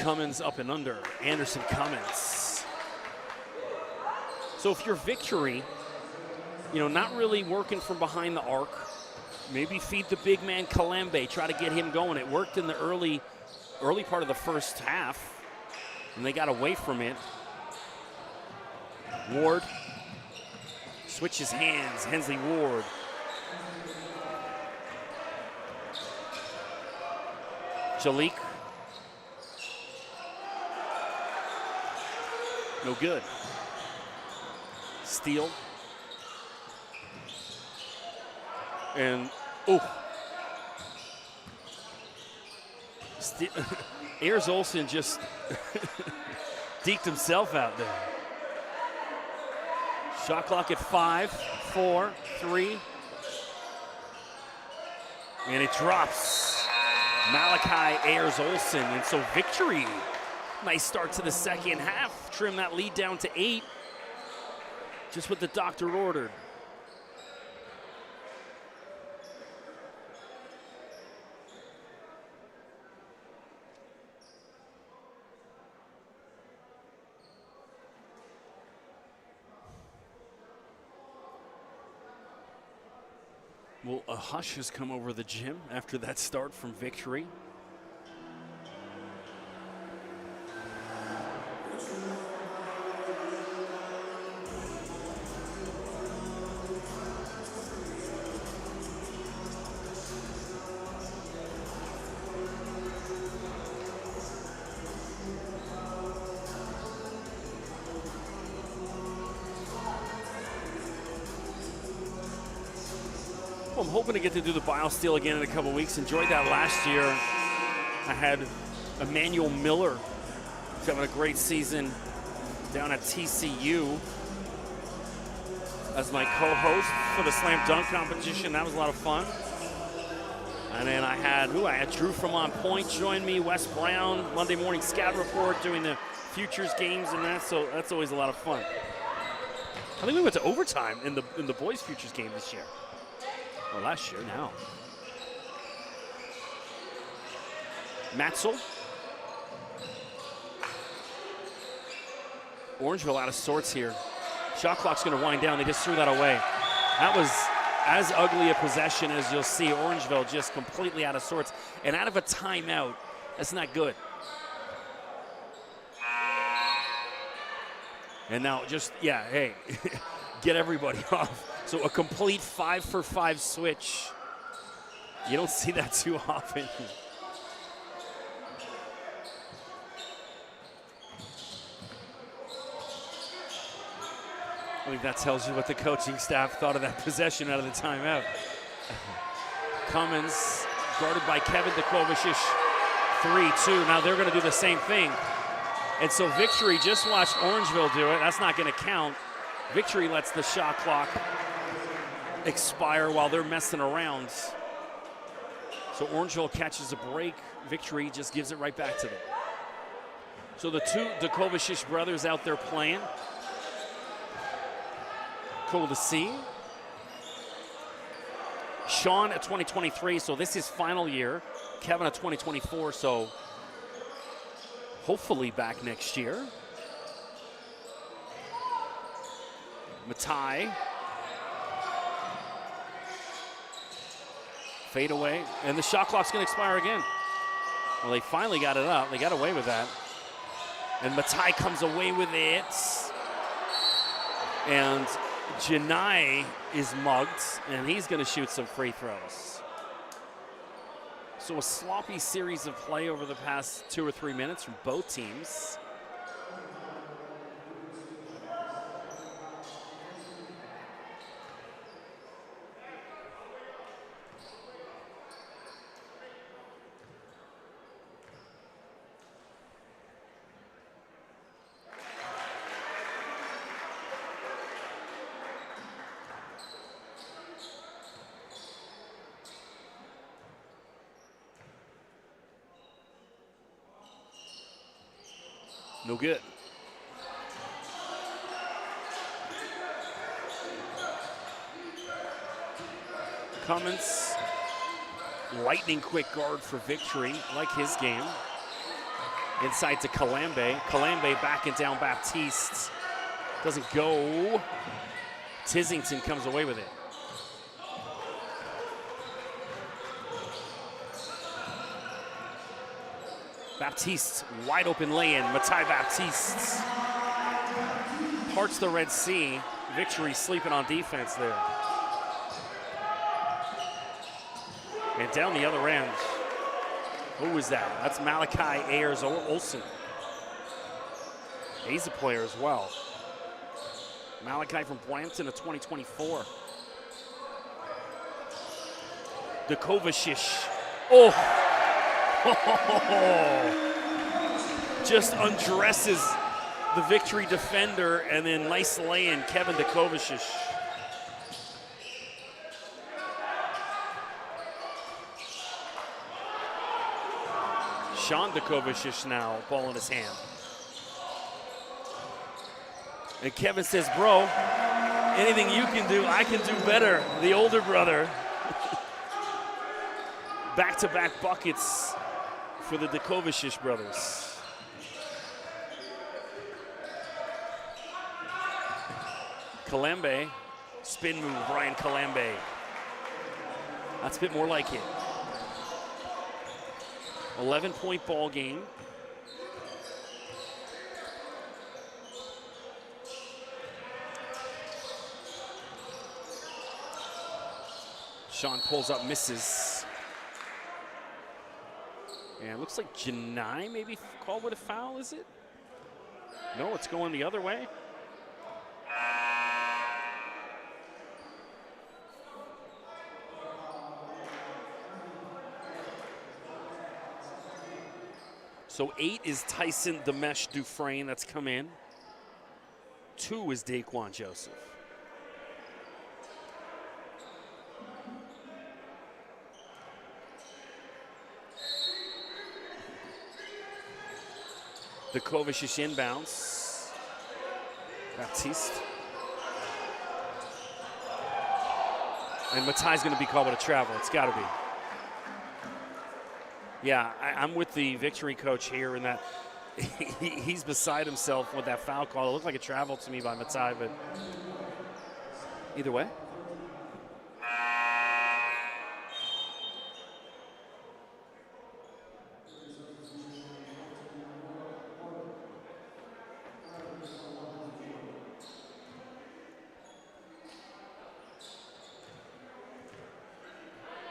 Cummins up and under. Anderson Cummins. So if you're Victory, not really working from behind the arc, maybe feed the big man Kalambe, try to get him going. It worked in the early part of the first half, and they got away from it. Ward switches hands. Hensley Ward. Jalik. No good. Steele. And, Ayers Olsen just deked himself out there. Shot clock at 5, 4, 3. And it drops. Malachi Ayers Olsen. And so Victory, nice start to the second half. Trim that lead down to 8. Just what the doctor ordered. Well, a hush has come over the gym after that start from Victory. Well, I'm hoping to get to do the BioSteel again in a couple weeks. Enjoyed that last year. I had Emmanuel Miller, who's having a great season down at TCU, as my co-host for the slam dunk competition. That was a lot of fun. And then I had Drew from On Point join me, Wes Brown, Monday Morning Scout Report, doing the Futures games and that. So that's always a lot of fun. I think we went to overtime in the boys Futures game this year. Or last year now. Matzel. Orangeville out of sorts here. Shot clock's going to wind down. They just threw that away. That was as ugly a possession as you'll see. Orangeville just completely out of sorts. And out of a timeout, that's not good. And now just, yeah, hey, get everybody off. So a complete 5-for-5 switch. You don't see that too often. I think that tells you what the coaching staff thought of that possession out of the timeout. Cummins guarded by Kevin Kovacic, 3-2. Now they're going to do the same thing. And so Victory just watched Orangeville do it. That's not going to count. Victory lets the shot clock expire while they're messing around. So Orangeville catches a break. Victory just gives it right back to them. So the two Kovacic brothers out there playing. Cool to see. Sean at 2023, so this is final year. Kevin at 2024, so hopefully back next year. Matai. Fade away, and the shot clock's gonna expire again. Well, they finally got it up. They got away with that. And Matai comes away with it. And Janai is mugged, and he's going to shoot some free throws. So a sloppy series of play over the past 2 or 3 minutes from both teams. No good. Cummins, lightning quick guard for Victory, like his game. Inside to Kalambe. Kalambe backing down Baptiste. Doesn't go. Tizington comes away with it. Baptiste, wide open lay-in. Matai Baptiste parts the Red Sea. Victory sleeping on defense there. And down the other end, who is that? That's Malachi Ayers Olsen. He's a player as well. Malachi from Brampton of 2024. Kovacic. Oh! Just undresses the Victory defender, and then nice lay-in, Kevin Kovacic. Sean Kovacic now, ball in his hand. And Kevin says, bro, anything you can do, I can do better. The older brother. Back-to-back buckets for the Kovacic brothers. Kalambe, spin move, Brian Kalambe. That's a bit more like it. 11-point ball game. Sean pulls up, misses. And it looks like Janai maybe called with a foul, is it? No, it's going the other way. So 8 is Tyson Demesh Dufresne that's come in. 2 is Daquan Joseph. The Kovacic inbounds. Baptiste. And Matai's going to be called with a travel. It's got to be. Yeah, I'm with the Victory coach here in that he's beside himself with that foul call. It looked like a travel to me by Matai, but either way.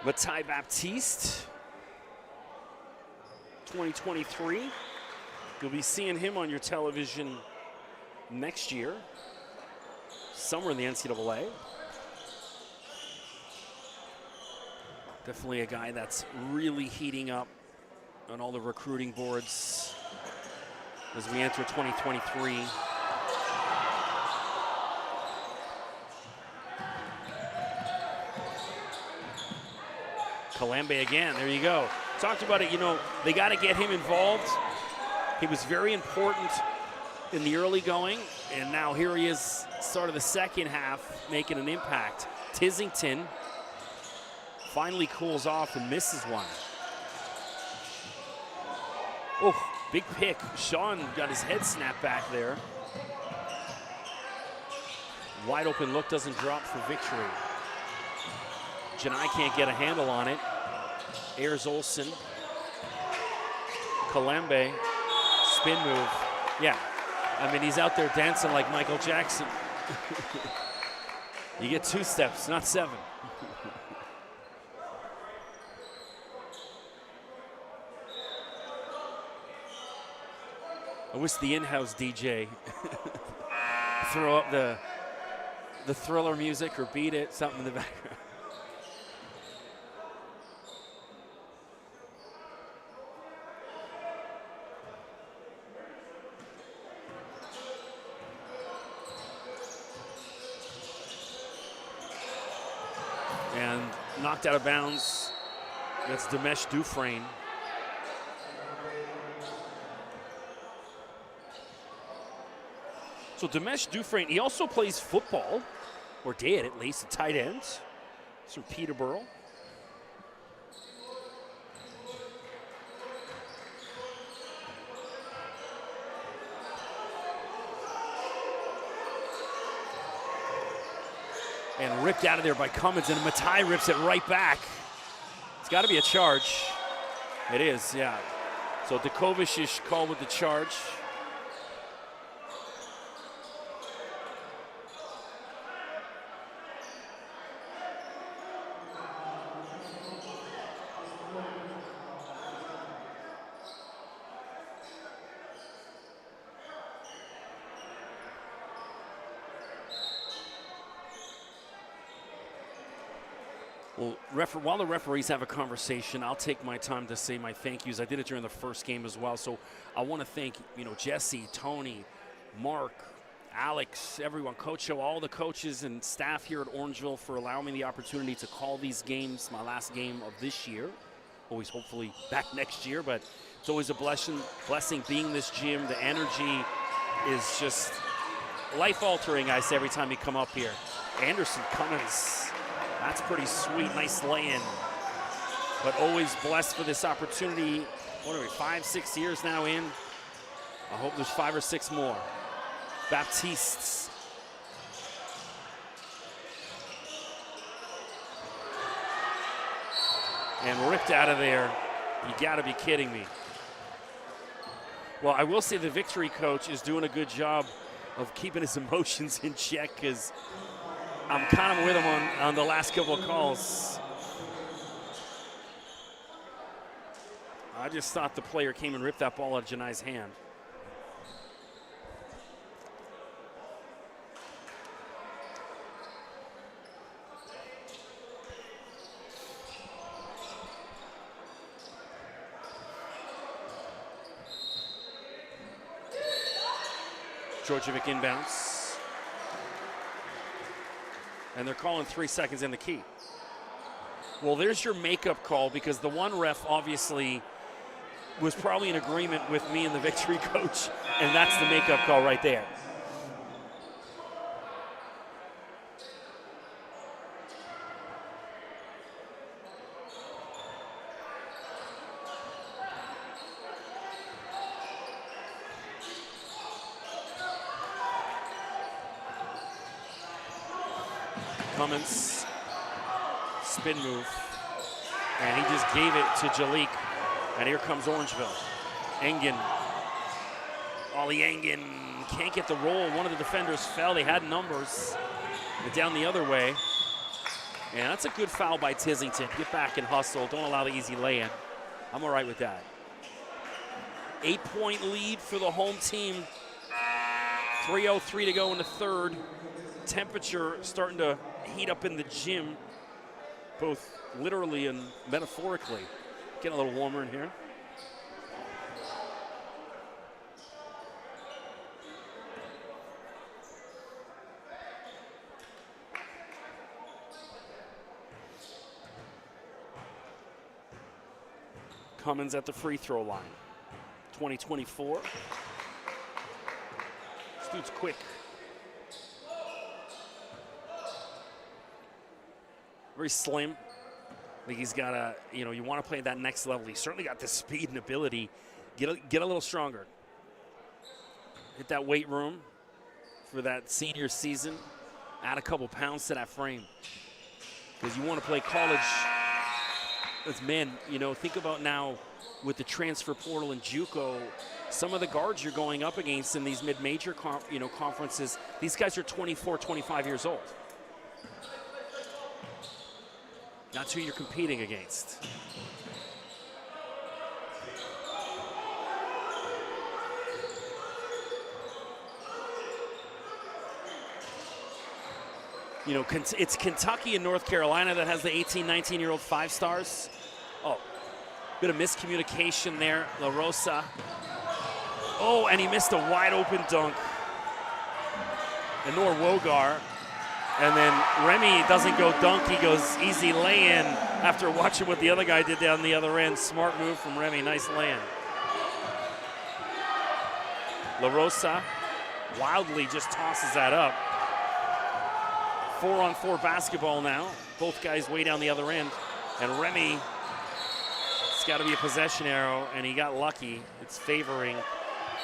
Matai Baptiste, 2023. You'll be seeing him on your television next year, somewhere in the NCAA. Definitely a guy that's really heating up on all the recruiting boards as we enter 2023. Kalambe again, there you go. Talked about it, you know, they got to get him involved. He was very important in the early going, and now here he is, start of the second half, making an impact. Tissington finally cools off and misses one. Oh, big pick. Sean got his head snapped back there. Wide open look, doesn't drop for victory. Janai can't get a handle on it. Ayers Olsen. Kalambe, spin move. Yeah, I mean, he's out there dancing like Michael Jackson. You get 2 steps, not 7. I wish the in-house DJ throw up the Thriller music or beat it, something in the background. And knocked out of bounds. That's Dimesh Dufresne. So Dimesh Dufresne, he also plays football, or did at least, a tight end. He's from Peterborough. And ripped out of there by Cummins, and Matai rips it right back. It's got to be a charge. It is, yeah. So Dukovic is called with the charge. Well, while the referees have a conversation, I'll take my time to say my thank yous. I did it during the first game as well, so I want to thank, you know, Jesse, Tony, Mark, Alex, everyone, Coach O, all the coaches and staff here at Orangeville for allowing me the opportunity to call these games, my last game of this year. Always hopefully back next year, but it's always a blessing being in this gym. The energy is just life-altering, I say, every time you come up here. Anderson Cummins. That's pretty sweet, nice lay-in. But always blessed for this opportunity. What are we, 5, 6 years now in? I hope there's 5 or 6 more. Baptistes. And ripped out of there. You gotta be kidding me. Well, I will say the victory coach is doing a good job of keeping his emotions in check, because I'm kind of with him on the last couple of calls. I just thought the player came and ripped that ball out of Janai's hand. Georgievic inbounds. And they're calling 3 seconds in the key. Well, there's your makeup call, because the one ref obviously was probably in agreement with me and the victory coach, and that's the makeup call right there. Cummins, spin move, and he just gave it to Jalik. And here comes Orangeville. Engen, Ollie Engen can't get the roll. One of the defenders fell. They had numbers. But down the other way. Yeah, that's a good foul by Tissington. Get back and hustle. Don't allow the easy lay-in. I'm all right with that. 8-point lead for the home team. 3:03 to go in the third. Temperature starting to heat up in the gym, both literally and metaphorically. Getting a little warmer in here. Cummins at the free throw line. 2024. This dude's quick. Very slim. I think he's got a, you want to play at that next level. He's certainly got the speed and ability. Get a little stronger. Hit that weight room for that senior season. Add a couple pounds to that frame. Because you want to play college as men. Think about now with the transfer portal and JUCO, some of the guards you're going up against in these mid-major conferences, these guys are 24, 25 years old. That's who you're competing against. It's Kentucky and North Carolina that has the 18, 19-year-old 5-stars. Oh, bit of miscommunication there. La Rosa. Oh, and he missed a wide-open dunk. And Nor Wogar. And then Remy doesn't go dunk, he goes easy lay-in after watching what the other guy did down the other end. Smart move from Remy, nice lay-in. La Rosa wildly just tosses that up. 4-on-4 basketball now. Both guys way down the other end. And Remy, it's got to be a possession arrow, and he got lucky. It's favoring.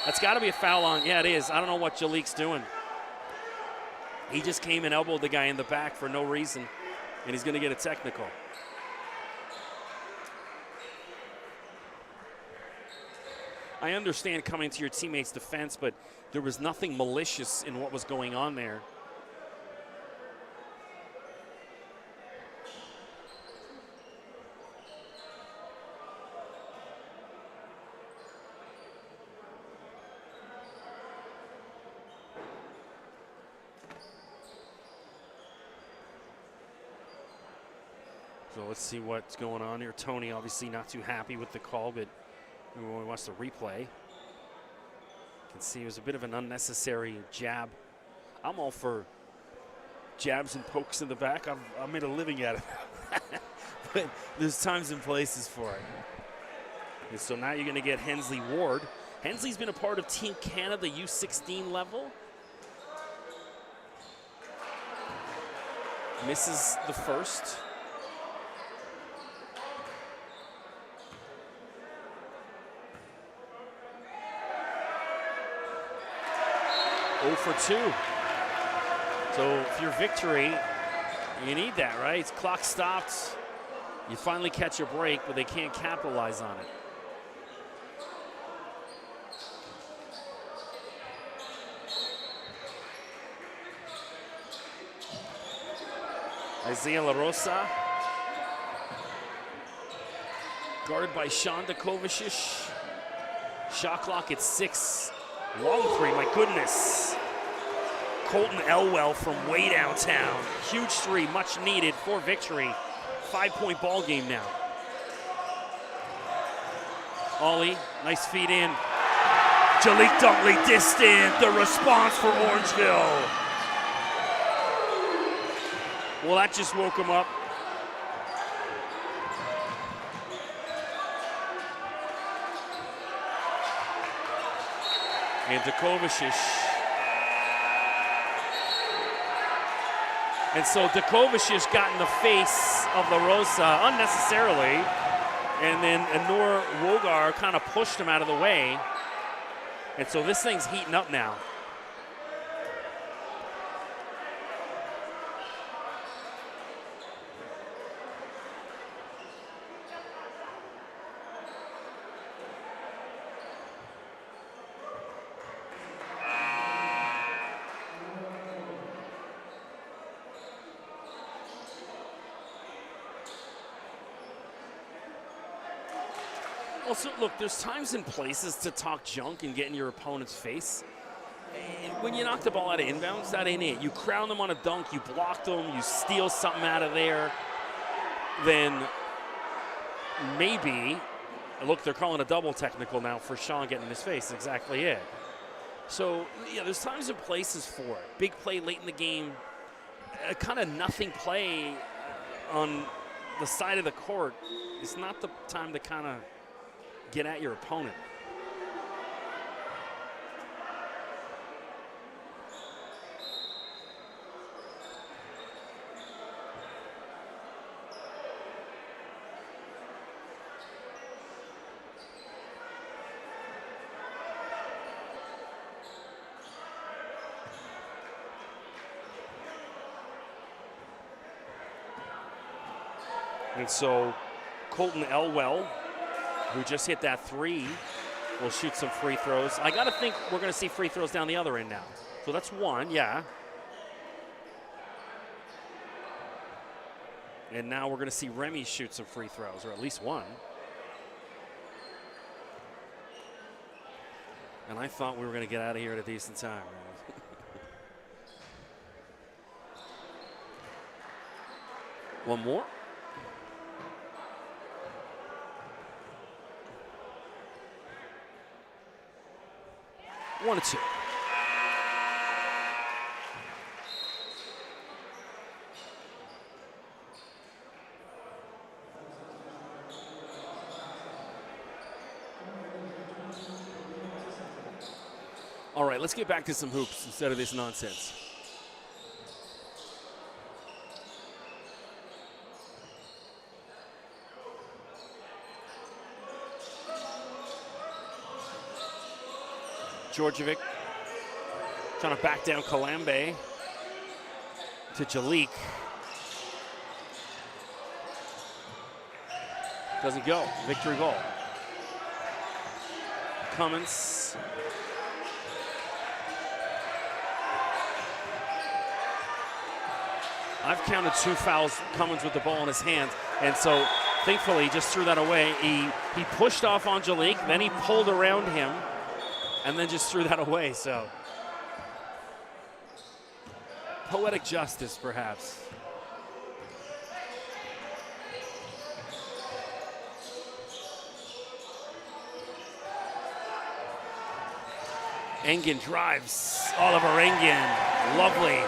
That's got to be a foul on. Yeah, it is. I don't know what Jalik's doing. He just came and elbowed the guy in the back for no reason, and he's going to get a technical. I understand coming to your teammate's defense, but there was nothing malicious in what was going on there. So let's see what's going on here. Tony obviously not too happy with the call, but when we watch the replay, you can see it was a bit of an unnecessary jab. I'm all for jabs and pokes in the back. I made a living at it. But there's times and places for it. And so now you're going to get Hensley Ward. Hensley's been a part of Team Canada U16 level. Misses the first. For 2. So if you're Victory, you need that, right? Clock stopped. You finally catch a break, but they can't capitalize on it. Isaiah La Rosa. Guarded by Sean Kovacic. Shot clock at 6. Long three, my goodness. Colton Elwell from way downtown. Huge three, much needed for Victory. 5-point ball game now. Ollie, nice feed in. Jalik Dunkley distant. The response for Orangeville. Well, that just woke him up. And Kovacic. And so Kovacic got in the face of La Rosa unnecessarily. And then Nor Wogar kind of pushed him out of the way. And so this thing's heating up now. Also, look, there's times and places to talk junk and get in your opponent's face. And when you knock the ball out of inbounds, that ain't it. You crown them on a dunk, you block them, you steal something out of there, then maybe, look, they're calling a double technical now for Sean getting in his face. Exactly it. So, yeah, there's times and places for it. Big play late in the game, a kind of nothing play on the side of the court is not the time to kind of get at your opponent. And so Colton Elwell, who just hit that three, will shoot some free throws. I got to think we're going to see free throws down the other end now. So that's one, yeah. And now we're going to see Remy shoot some free throws, or at least one. And I thought we were going to get out of here at a decent time. One more. One or two. All right, let's get back to some hoops instead of this nonsense. Djordjevic trying to back down Kalambe to Jalik. Doesn't go. Victory goal. Cummins. I've counted 2 fouls, Cummins with the ball in his hand, and so thankfully he just threw that away. He pushed off on Jalik, then he pulled around him, and then just threw that away, so. Poetic justice, perhaps. Engen drives. Oliver Engen, lovely.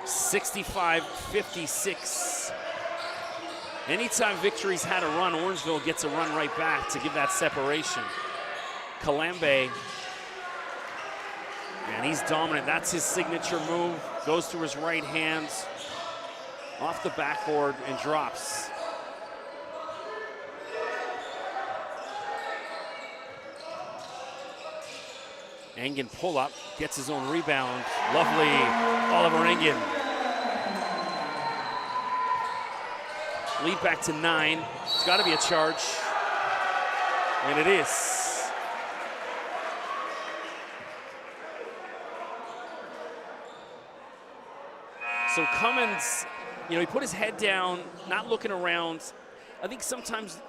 65-56. Anytime Victory's had a run, Orangeville gets a run right back to give that separation. Kalambe, and he's dominant. That's his signature move. Goes to his right hand, off the backboard, and drops. Engen pull up, gets his own rebound. Lovely, Oliver Engen. Lead back to 9. It's got to be a charge, and it is. So Cummins, he put his head down, not looking around. I think sometimes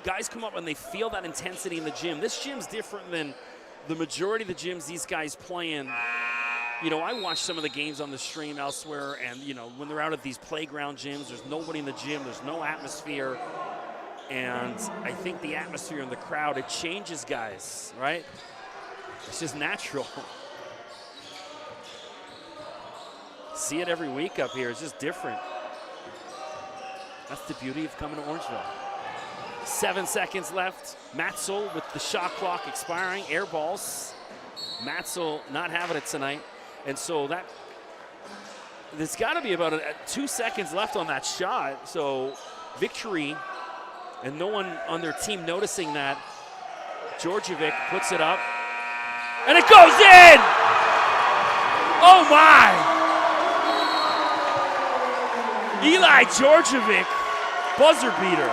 guys come up and they feel that intensity in the gym. This gym's different than the majority of the gyms these guys play in. I watch some of the games on the stream elsewhere, and, when they're out at these playground gyms, there's nobody in the gym, there's no atmosphere. And I think the atmosphere in the crowd, it changes guys, right? It's just natural. See it every week up here. It's just different. That's the beauty of coming to Orangeville. 7 seconds left. Matzel with the shot clock expiring. Air balls. Matzel not having it tonight. And so there's got to be about 2 seconds left on that shot. So Victory, and no one on their team noticing that. Djordjevic puts it up. And it goes in! Oh my! Eli Djordjevic, buzzer beater.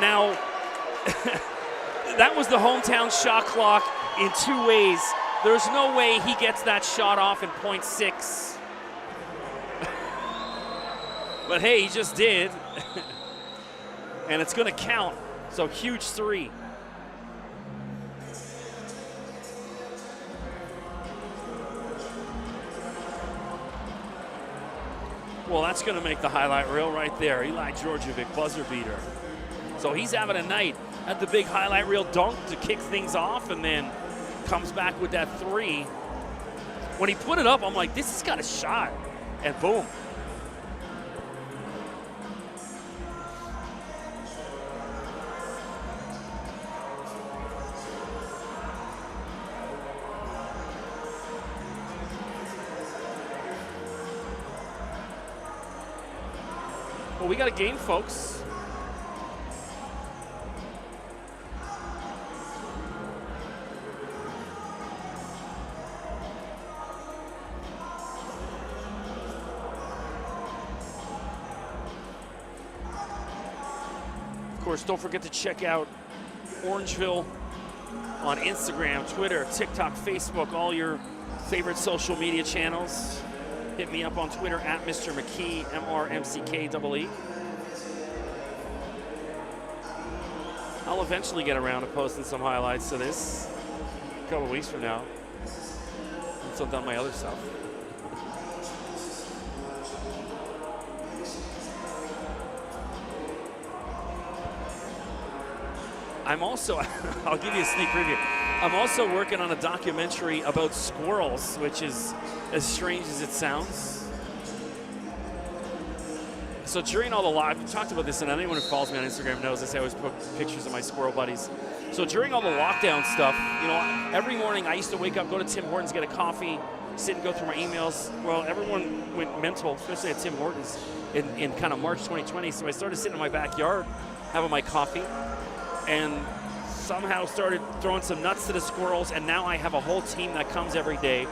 Now, that was the hometown shot clock in 2 ways. There's no way he gets that shot off in .6. But hey, he just did. And it's going to count. So huge three. Well, that's going to make the highlight reel right there. Eli Orangeville, buzzer beater. So he's having a night. Had the big highlight reel dunk to kick things off, and then comes back with that three. When he put it up, I'm like, this has got a shot. And boom. Well, we got a game, folks. Of course, don't forget to check out Orangeville on Instagram, Twitter, TikTok, Facebook, all your favorite social media channels. Hit me up on Twitter at Mr. McKee, MRMCKEE. I'll eventually get around to posting some highlights to this a couple weeks from now. Once I've done my other stuff. I'm also, I'll give you a sneak preview. I'm also working on a documentary about squirrels, which is as strange as it sounds. So during all the I've talked about this, and anyone who follows me on Instagram knows this, I always put pictures of my squirrel buddies. So during all the lockdown stuff, you know, every morning I used to wake up, go to Tim Hortons, get a coffee, sit and go through my emails. Well, everyone went mental, especially at Tim Hortons in kind of March 2020. So I started sitting in my backyard, having my coffee, and somehow started throwing some nuts to the squirrels, and now I have a whole team that comes every day.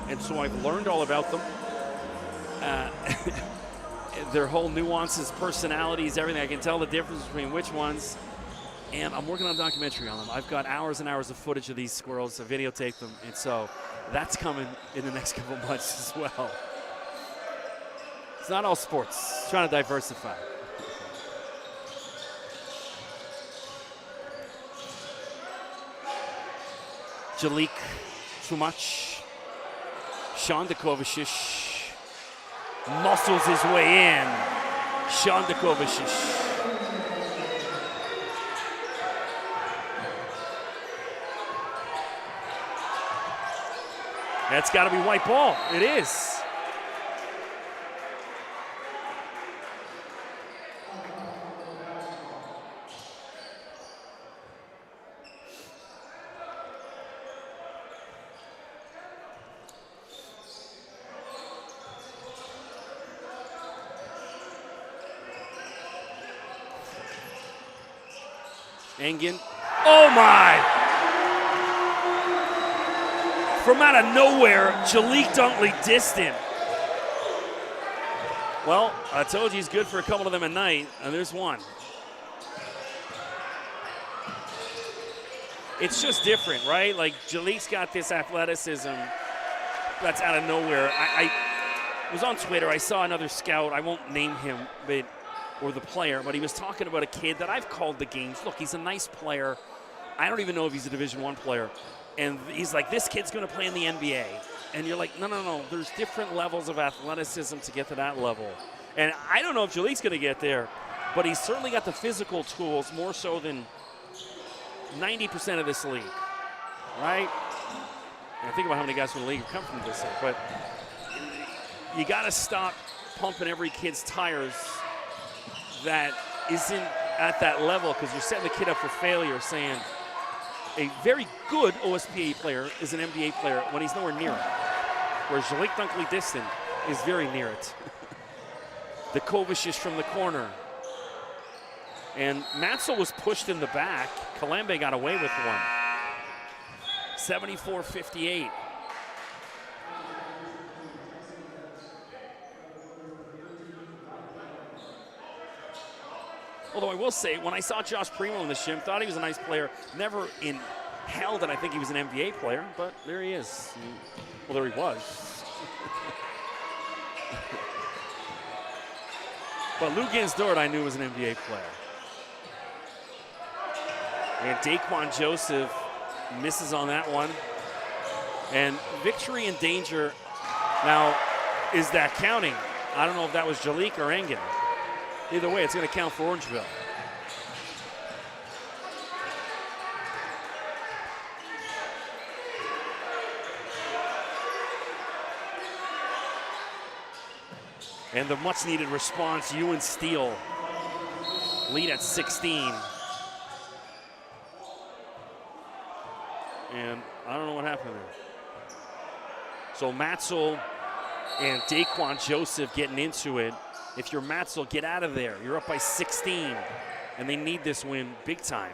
And so I've learned all about them. Their whole nuances, personalities, everything. I can tell the difference between which ones. And I'm working on a documentary on them. I've got hours and hours of footage of these squirrels. I videotaped them. And so that's coming in the next couple months as well. It's not all sports. It's trying to diversify. Jalik, too much. Sean Kovacic muscles his way in. Sean Kovacic. That's got to be white ball. It is. Engen. Oh my! From out of nowhere, Jalik Dunkley distant. Well, I told you he's good for a couple of them a night, and there's one. It's just different, right? Like, Jalik's got this athleticism that's out of nowhere. I was on Twitter. I saw another scout. I won't name him, or the player, but he was talking about a kid that I've called the games. Look, he's a nice player. I don't even know if he's a Division I player. And he's like, this kid's going to play in the NBA. And you're like, no. There's different levels of athleticism to get to that level. And I don't know if Jalik's going to get there, but he's certainly got the physical tools more so than 90% of this league, right? And think about how many guys from the league come from this league. But you got to stop pumping every kid's tires that isn't at that level, because you're setting the kid up for failure, saying a very good OSBA player is an NBA player when he's nowhere near it. Whereas Jalik Dunkley distant is very near it. The Kovacic from the corner. And Matzel was pushed in the back. Kalembe got away with one. 74-58. Although I will say, when I saw Josh Primo in the gym, thought he was a nice player. Never in hell did I think he was an NBA player, but there he is. Well, there he was. But Lou Gansdort I knew was an NBA player. And Daquan Joseph misses on that one. And Victory in danger. Now, is that counting? I don't know if that was Jalik or Engen. Either way, it's going to count for Orangeville. And the much-needed response, Ewan Steele lead at 16. And I don't know what happened there. So Matzel and Daquan Joseph getting into it. If you're Matzel, get out of there. You're up by 16, and they need this win big time.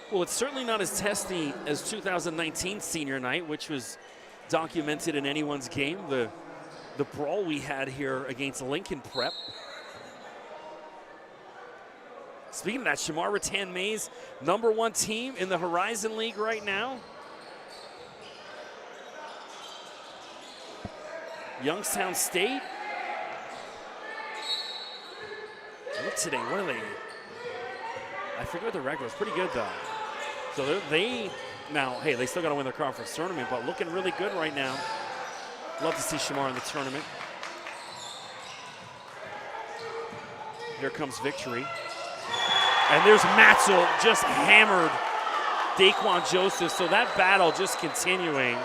Well, it's certainly not as testy as 2019 senior night, which was documented in anyone's game. The brawl we had here against Lincoln Prep. Speaking of that, Shamar Rattan-Mays, #1 team in the Horizon League right now. Youngstown State. Look today, what are they? I forget what the record was. Pretty good though. So now, hey, they still got to win their conference tournament, but looking really good right now. Love to see Shamar in the tournament. Here comes Victory. And there's Matzel just hammered Daquan Joseph. So that battle just continuing.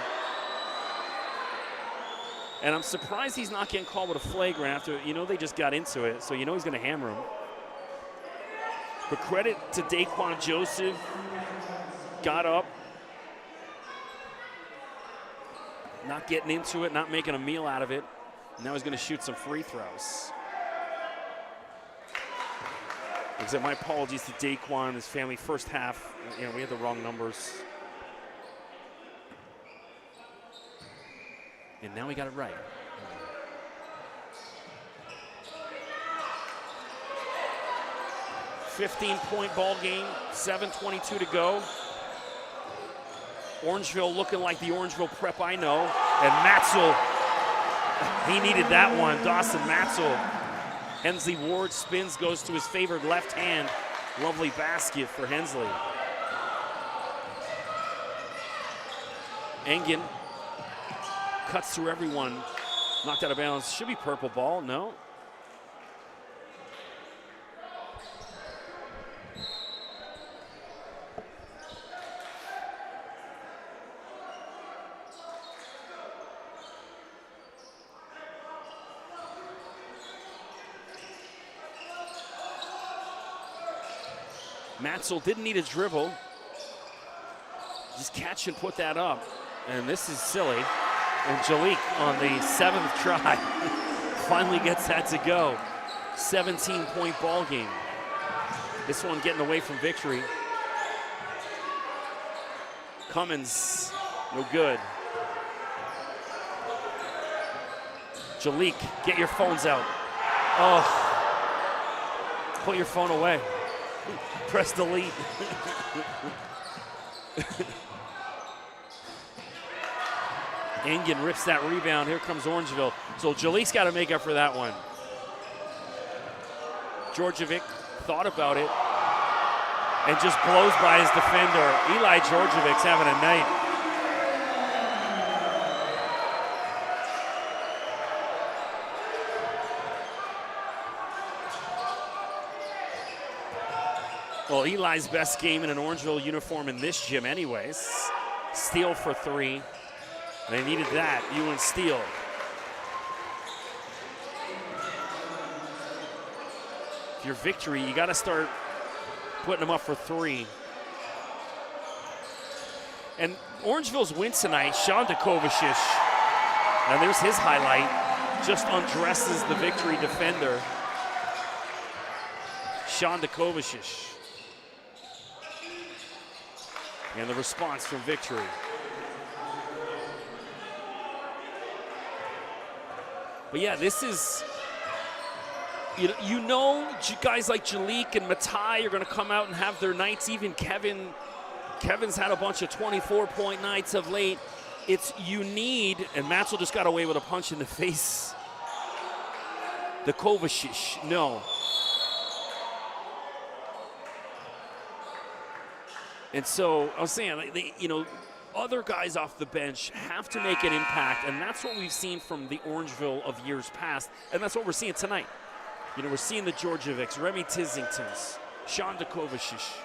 And I'm surprised he's not getting called with a flagrant after, they just got into it. So he's going to hammer him. But credit to Daquan Joseph. Got up. Not getting into it, not making a meal out of it. Now he's going to shoot some free throws. Except my apologies to Daquan and his family. First half, we had the wrong numbers. And now we got it right. .15 ball game, 7:22 to go. Orangeville looking like the Orangeville Prep I know. And Matzel, he needed that one. Dawson Matzel. Hensley Ward spins, goes to his favored left hand. Lovely basket for Hensley. Engen cuts through everyone. Knocked out of bounds. Should be purple ball, no? Matzel didn't need a dribble. Just catch and put that up. And this is silly. And Jalik on the 7th try finally gets that to go. 17-point ball game. This one getting away from Victory. Cummins, no good. Jalik, get your phones out. Oh, put your phone away. Press delete. Engen rips that rebound. Here comes Orangeville. So Jalik's got to make up for that one. Georgievic thought about it and just blows by his defender. Eli Georgievic's having a night. Well, Eli's best game in an Orangeville uniform in this gym anyways. Steele for 3. They needed that, Ewan Steele. If you're Victory, you got to start putting them up for 3. And Orangeville's win tonight, Sean Kovacic, and there's his highlight, just undresses the Victory defender. Sean Kovacic. And the response from Victory. But yeah, this is You know guys like Jalik and Matai are going to come out and have their nights. Even Kevin's had a bunch of 24-point nights of late. You need, and Matzel just got away with a punch in the face. The Kovacic, no. And so I was saying, other guys off the bench have to make an impact, and that's what we've seen from the Orangeville of years past, and that's what we're seeing tonight. We're seeing the Georgievics, Remy Tizingtons, Sean Kovacic.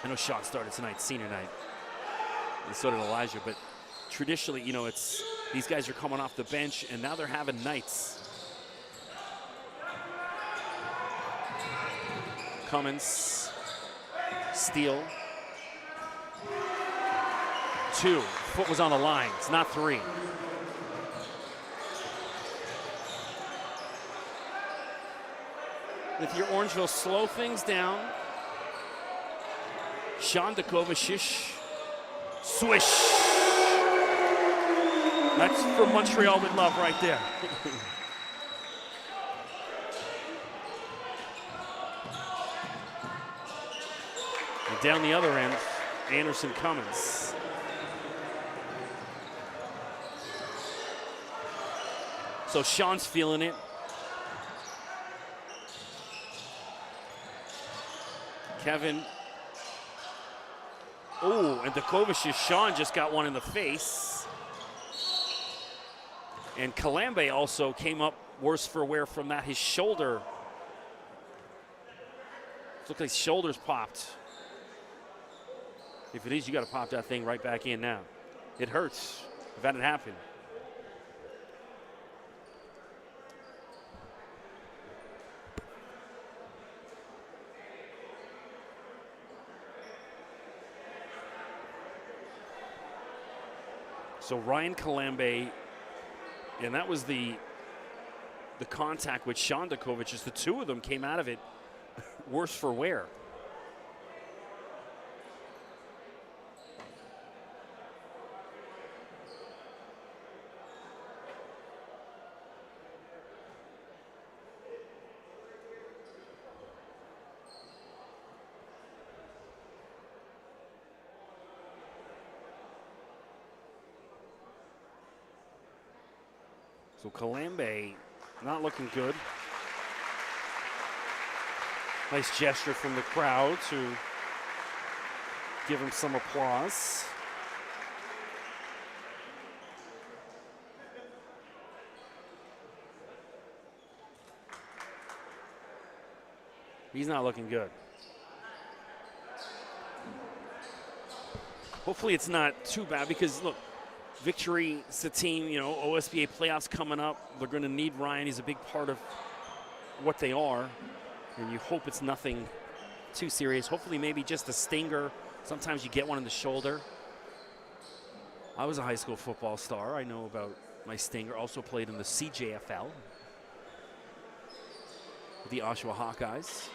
I know Sean started tonight, senior night, and so did Elijah, but traditionally, it's these guys are coming off the bench, and now they're having nights. Cummins, steal. 2, foot was on the line, it's not 3. If your Orangeville slow things down, Sean Kovacic, swish. That's for Montreal with love right there. And down the other end, Anderson Cummins. So Sean's feeling it. Kevin. Oh, and Kovacic, Sean just got one in the face. And Kalambe also came up worse for wear from that. His shoulder. It looked like his shoulders popped. If it is, you got to pop that thing right back in now. It hurts. I've had it happen. So Ryan Kalambe, and that was the contact with Sean Kovacic. The two of them came out of it worse for wear. So Kalambe not looking good. Nice gesture from the crowd to give him some applause. He's not looking good. Hopefully it's not too bad because, look, Victory, it's a team, OSBA playoffs coming up. They're going to need Ryan. He's a big part of what they are. And you hope it's nothing too serious. Hopefully maybe just a stinger. Sometimes you get one in the shoulder. I was a high school football star. I know about my stinger. Also played in the CJFL with the Oshawa Hawkeyes.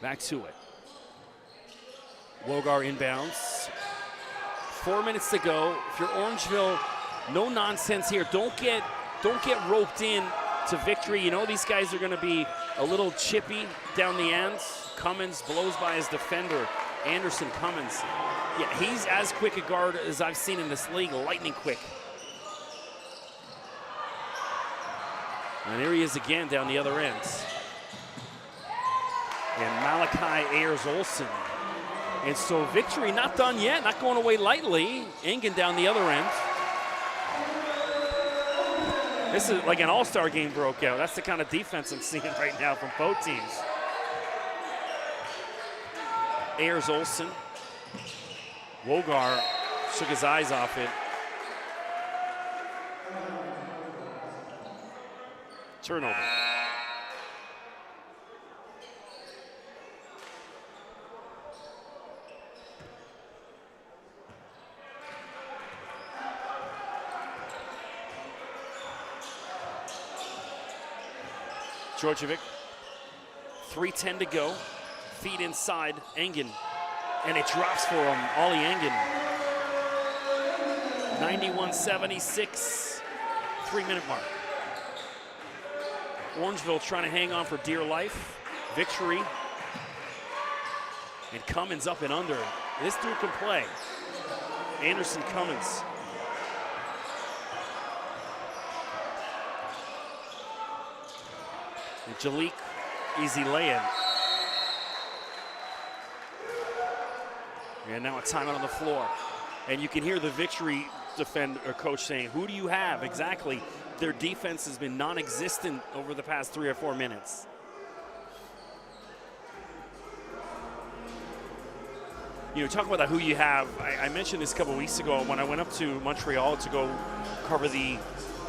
Back to it. Wogar inbounds. 4 minutes to go. If you're Orangeville, no nonsense here. Don't get roped in to Victory. These guys are going to be a little chippy down the ends. Cummins blows by his defender, Anderson Cummins. Yeah, he's as quick a guard as I've seen in this league, lightning quick. And here he is again down the other end. And Malachi Ayers-Olsen. And so Victory not done yet, not going away lightly. Engen down the other end. This is like an all-star game broke out. That's the kind of defense I'm seeing right now from both teams. Ayers-Olsen. Wogar shook his eyes off it. Turnover. Djordjevic, 3:10 to go. Feed inside, Engen. And it drops for him, Ollie Engen. 91-76, 3-minute mark. Orangeville trying to hang on for dear life. Victory. And Cummins up and under. This dude can play. Anderson Cummins. And Jalik, easy lay-in. And now a timeout on the floor. And you can hear the Victory coach saying, who do you have exactly? Their defense has been non-existent over the past 3 or 4 minutes. You know, talk about that, who you have. I mentioned this a couple weeks ago when I went up to Montreal to go cover the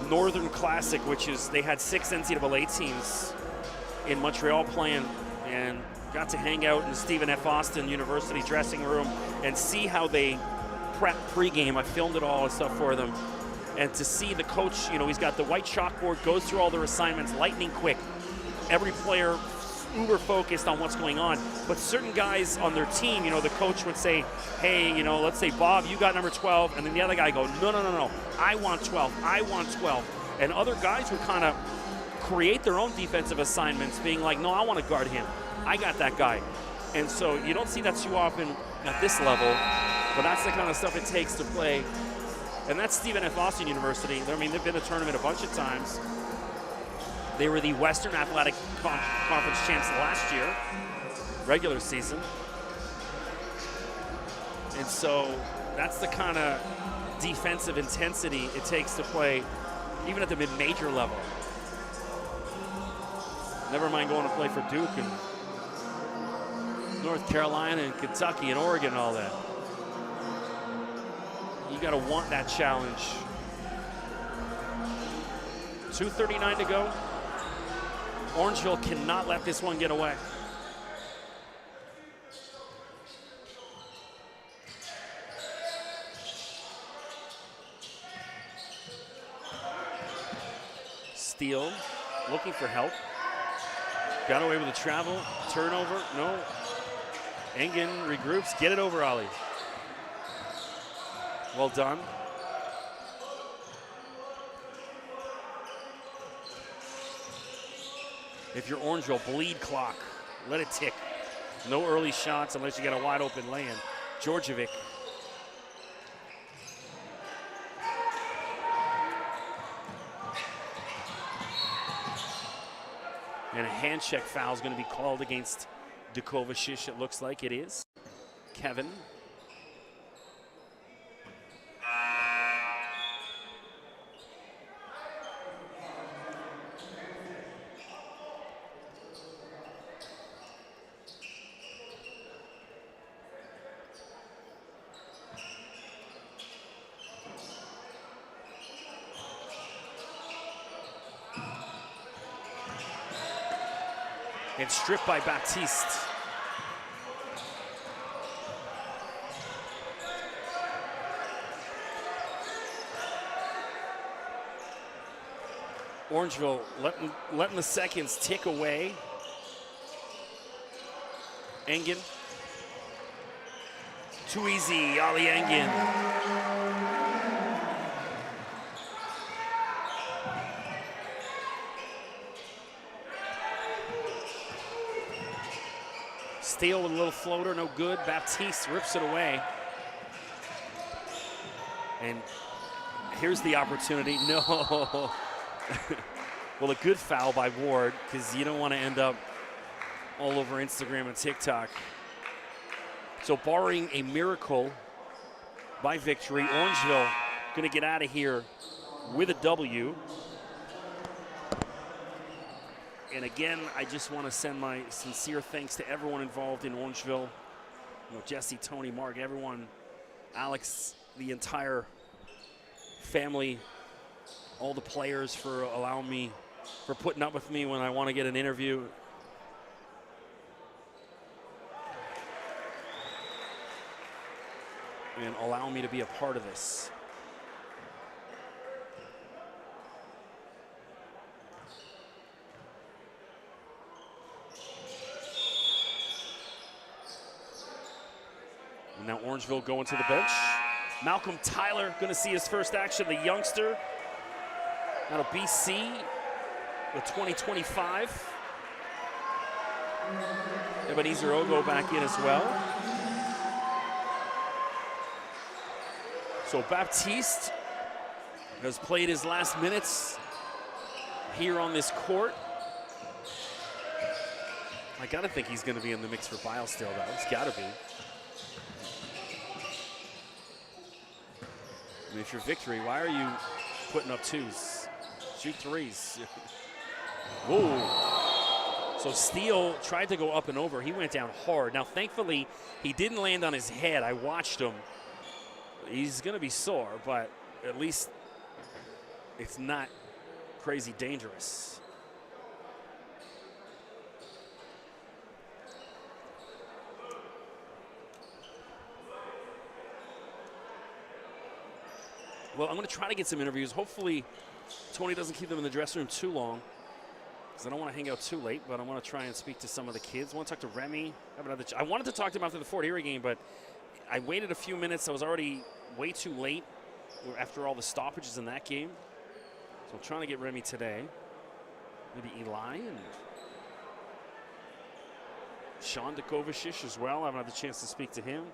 Northern Classic, which is, they had 6 NCAA teams in Montreal playing, and got to hang out in the Stephen F. Austin University dressing room and see how they prep pregame. I filmed it all and stuff for them. And to see the coach, you know, he's got the white chalkboard, goes through all their assignments, lightning quick. Every player uber focused on what's going on. But certain guys on their team, you know, the coach would say, hey, you know, let's say, Bob, you got number 12. And then the other guy go, no, I want 12, I want 12. And other guys would kind of create their own defensive assignments, being like, no, I want to guard him. I got that guy. And so you don't see that too often at this level, but that's the kind of stuff it takes to play. And that's Stephen F. Austin University. I mean, they've been to a tournament a bunch of times. They were the Western Athletic Conference champs last year, regular season. And so that's the kind of defensive intensity it takes to play, even at the mid-major level. Never mind going to play for Duke and North Carolina and Kentucky and Oregon and all that. You got to want that challenge. 2:39 to go. Orangeville cannot let this one get away. Steele looking for help. Got away with the travel. Turnover, no. Engen regroups, get it over, Ollie. Well done. If you're Orangeville, bleed clock. Let it tick. No early shots unless you get a wide open lay-in. Djordjevic. And a hand check foul is going to be called against Dukovacic. It looks like it is. Kevin. And stripped by Baptiste. Orangeville letting the seconds tick away. Engen. Too easy, Ollie Engen. Steele with a little floater, no good. Baptiste rips it away. And here's the opportunity. No. Well, a good foul by Ward, because you don't want to end up all over Instagram and TikTok. So barring a miracle by Victory, Orangeville going to get out of here with a W. And again, I just want to send my sincere thanks to everyone involved in Orangeville. You know, Jesse, Tony, Mark, everyone, Alex, the entire family, all the players for allowing me, for putting up with me when I want to get an interview. And allowing me to be a part of this. Now Orangeville going to the bench. Malcolm Tyler going to see his first action, the youngster out of BC, the 2025. Ebenezer Ogo back in as well. So Baptiste has played his last minutes here on this court. I gotta think he's gonna be in the mix for Bile still, though. He's gotta be. I mean, if you're Victory, why are you putting up twos? Shoot threes. Whoa. So Steele tried to go up and over. He went down hard. Now, thankfully, he didn't land on his head. I watched him. He's gonna be sore, but at least it's not crazy dangerous. Well, I'm going to try to get some interviews. Hopefully, Tony doesn't keep them in the dressing room too long, because I don't want to hang out too late, but I want to try and speak to some of the kids. I want to talk to Remy. I wanted to talk to him after the Fort Erie game, but I waited a few minutes. I was already way too late after all the stoppages in that game. So I'm trying to get Remy today. Maybe Eli and Sean Dekovicic as well. I haven't had the chance to speak to him.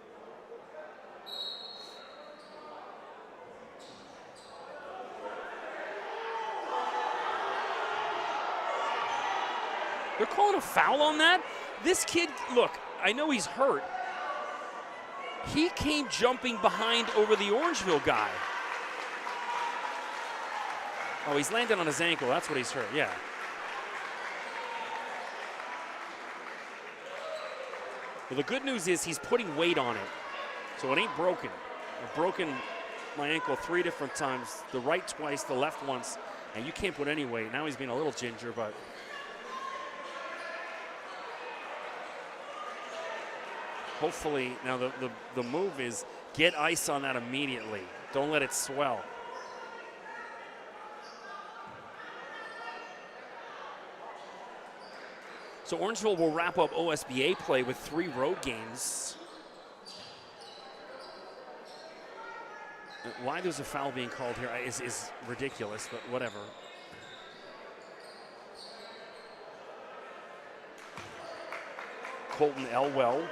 They're calling a foul on that? This kid, look, I know he's hurt. He came jumping behind over the Orangeville guy. Oh, he's landed on his ankle. That's what he's hurt, yeah. Well, the good news is he's putting weight on it, so it ain't broken. I've broken my ankle 3 different times, the right twice, the left once, and you can't put any weight. Now he's being a little ginger, but hopefully, now the move is get ice on that immediately. Don't let it swell. So Orangeville will wrap up OSBA play with 3 road games. Why there's a foul being called here is ridiculous, but whatever. Colton Elwell.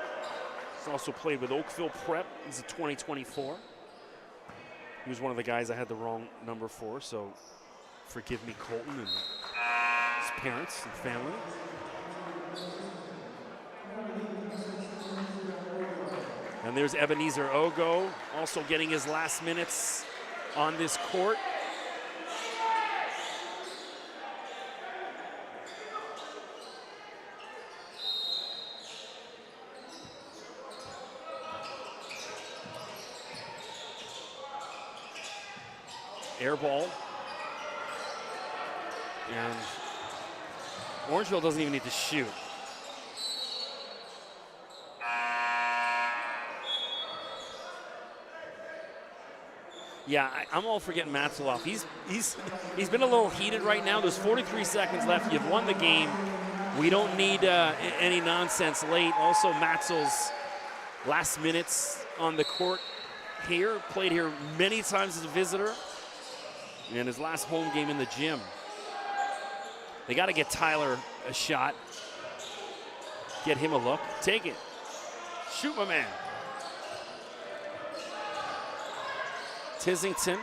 He's also played with Oakville Prep. He's a 2024. He was one of the guys I had the wrong number for, so forgive me, Colton, and his parents and family. And there's Ebenezer Ogo, also getting his last minutes on this court. Air ball. And Orangeville doesn't even need to shoot. Yeah, I'm all for getting Matzel off. He's been a little heated right now. There's 43 seconds left. You've won the game. We don't need any nonsense late. Also, Matzel's last minutes on the court here. Played here many times as a visitor. And his last home game in the gym. They got to get Tyler a shot. Get him a look. Take it. Shoot, my man. Tissington.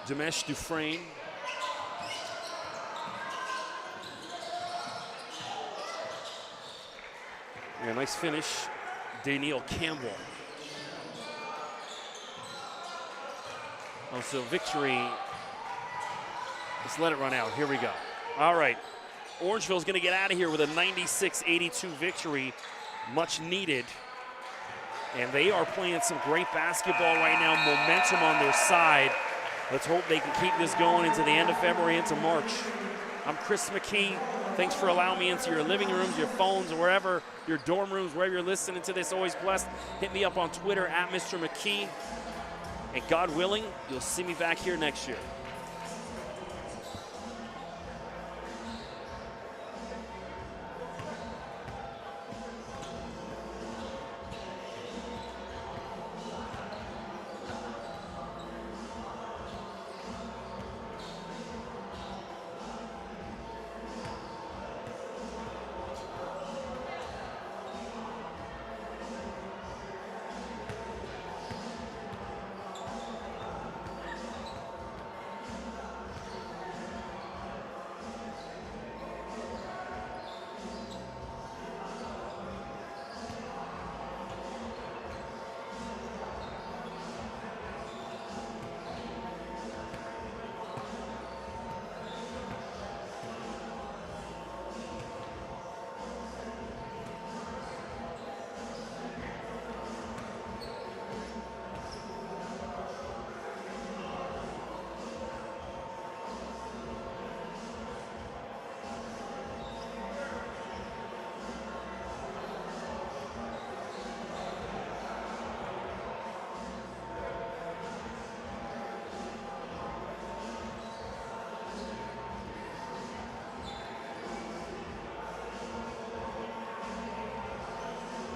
Dimesh Dufresne. Yeah, nice finish. Daniel Campbell. Also, Victory. Let's let it run out. Here we go. All right. Orangeville's going to get out of here with a 96-82 victory. Much needed. And they are playing some great basketball right now. Momentum on their side. Let's hope they can keep this going into the end of February, into March. I'm Chris McKee. Thanks for allowing me into your living rooms, your phones, or wherever, your dorm rooms, wherever you're listening to this. Always blessed. Hit me up on Twitter at Mr. McKee. And God willing, you'll see me back here next year.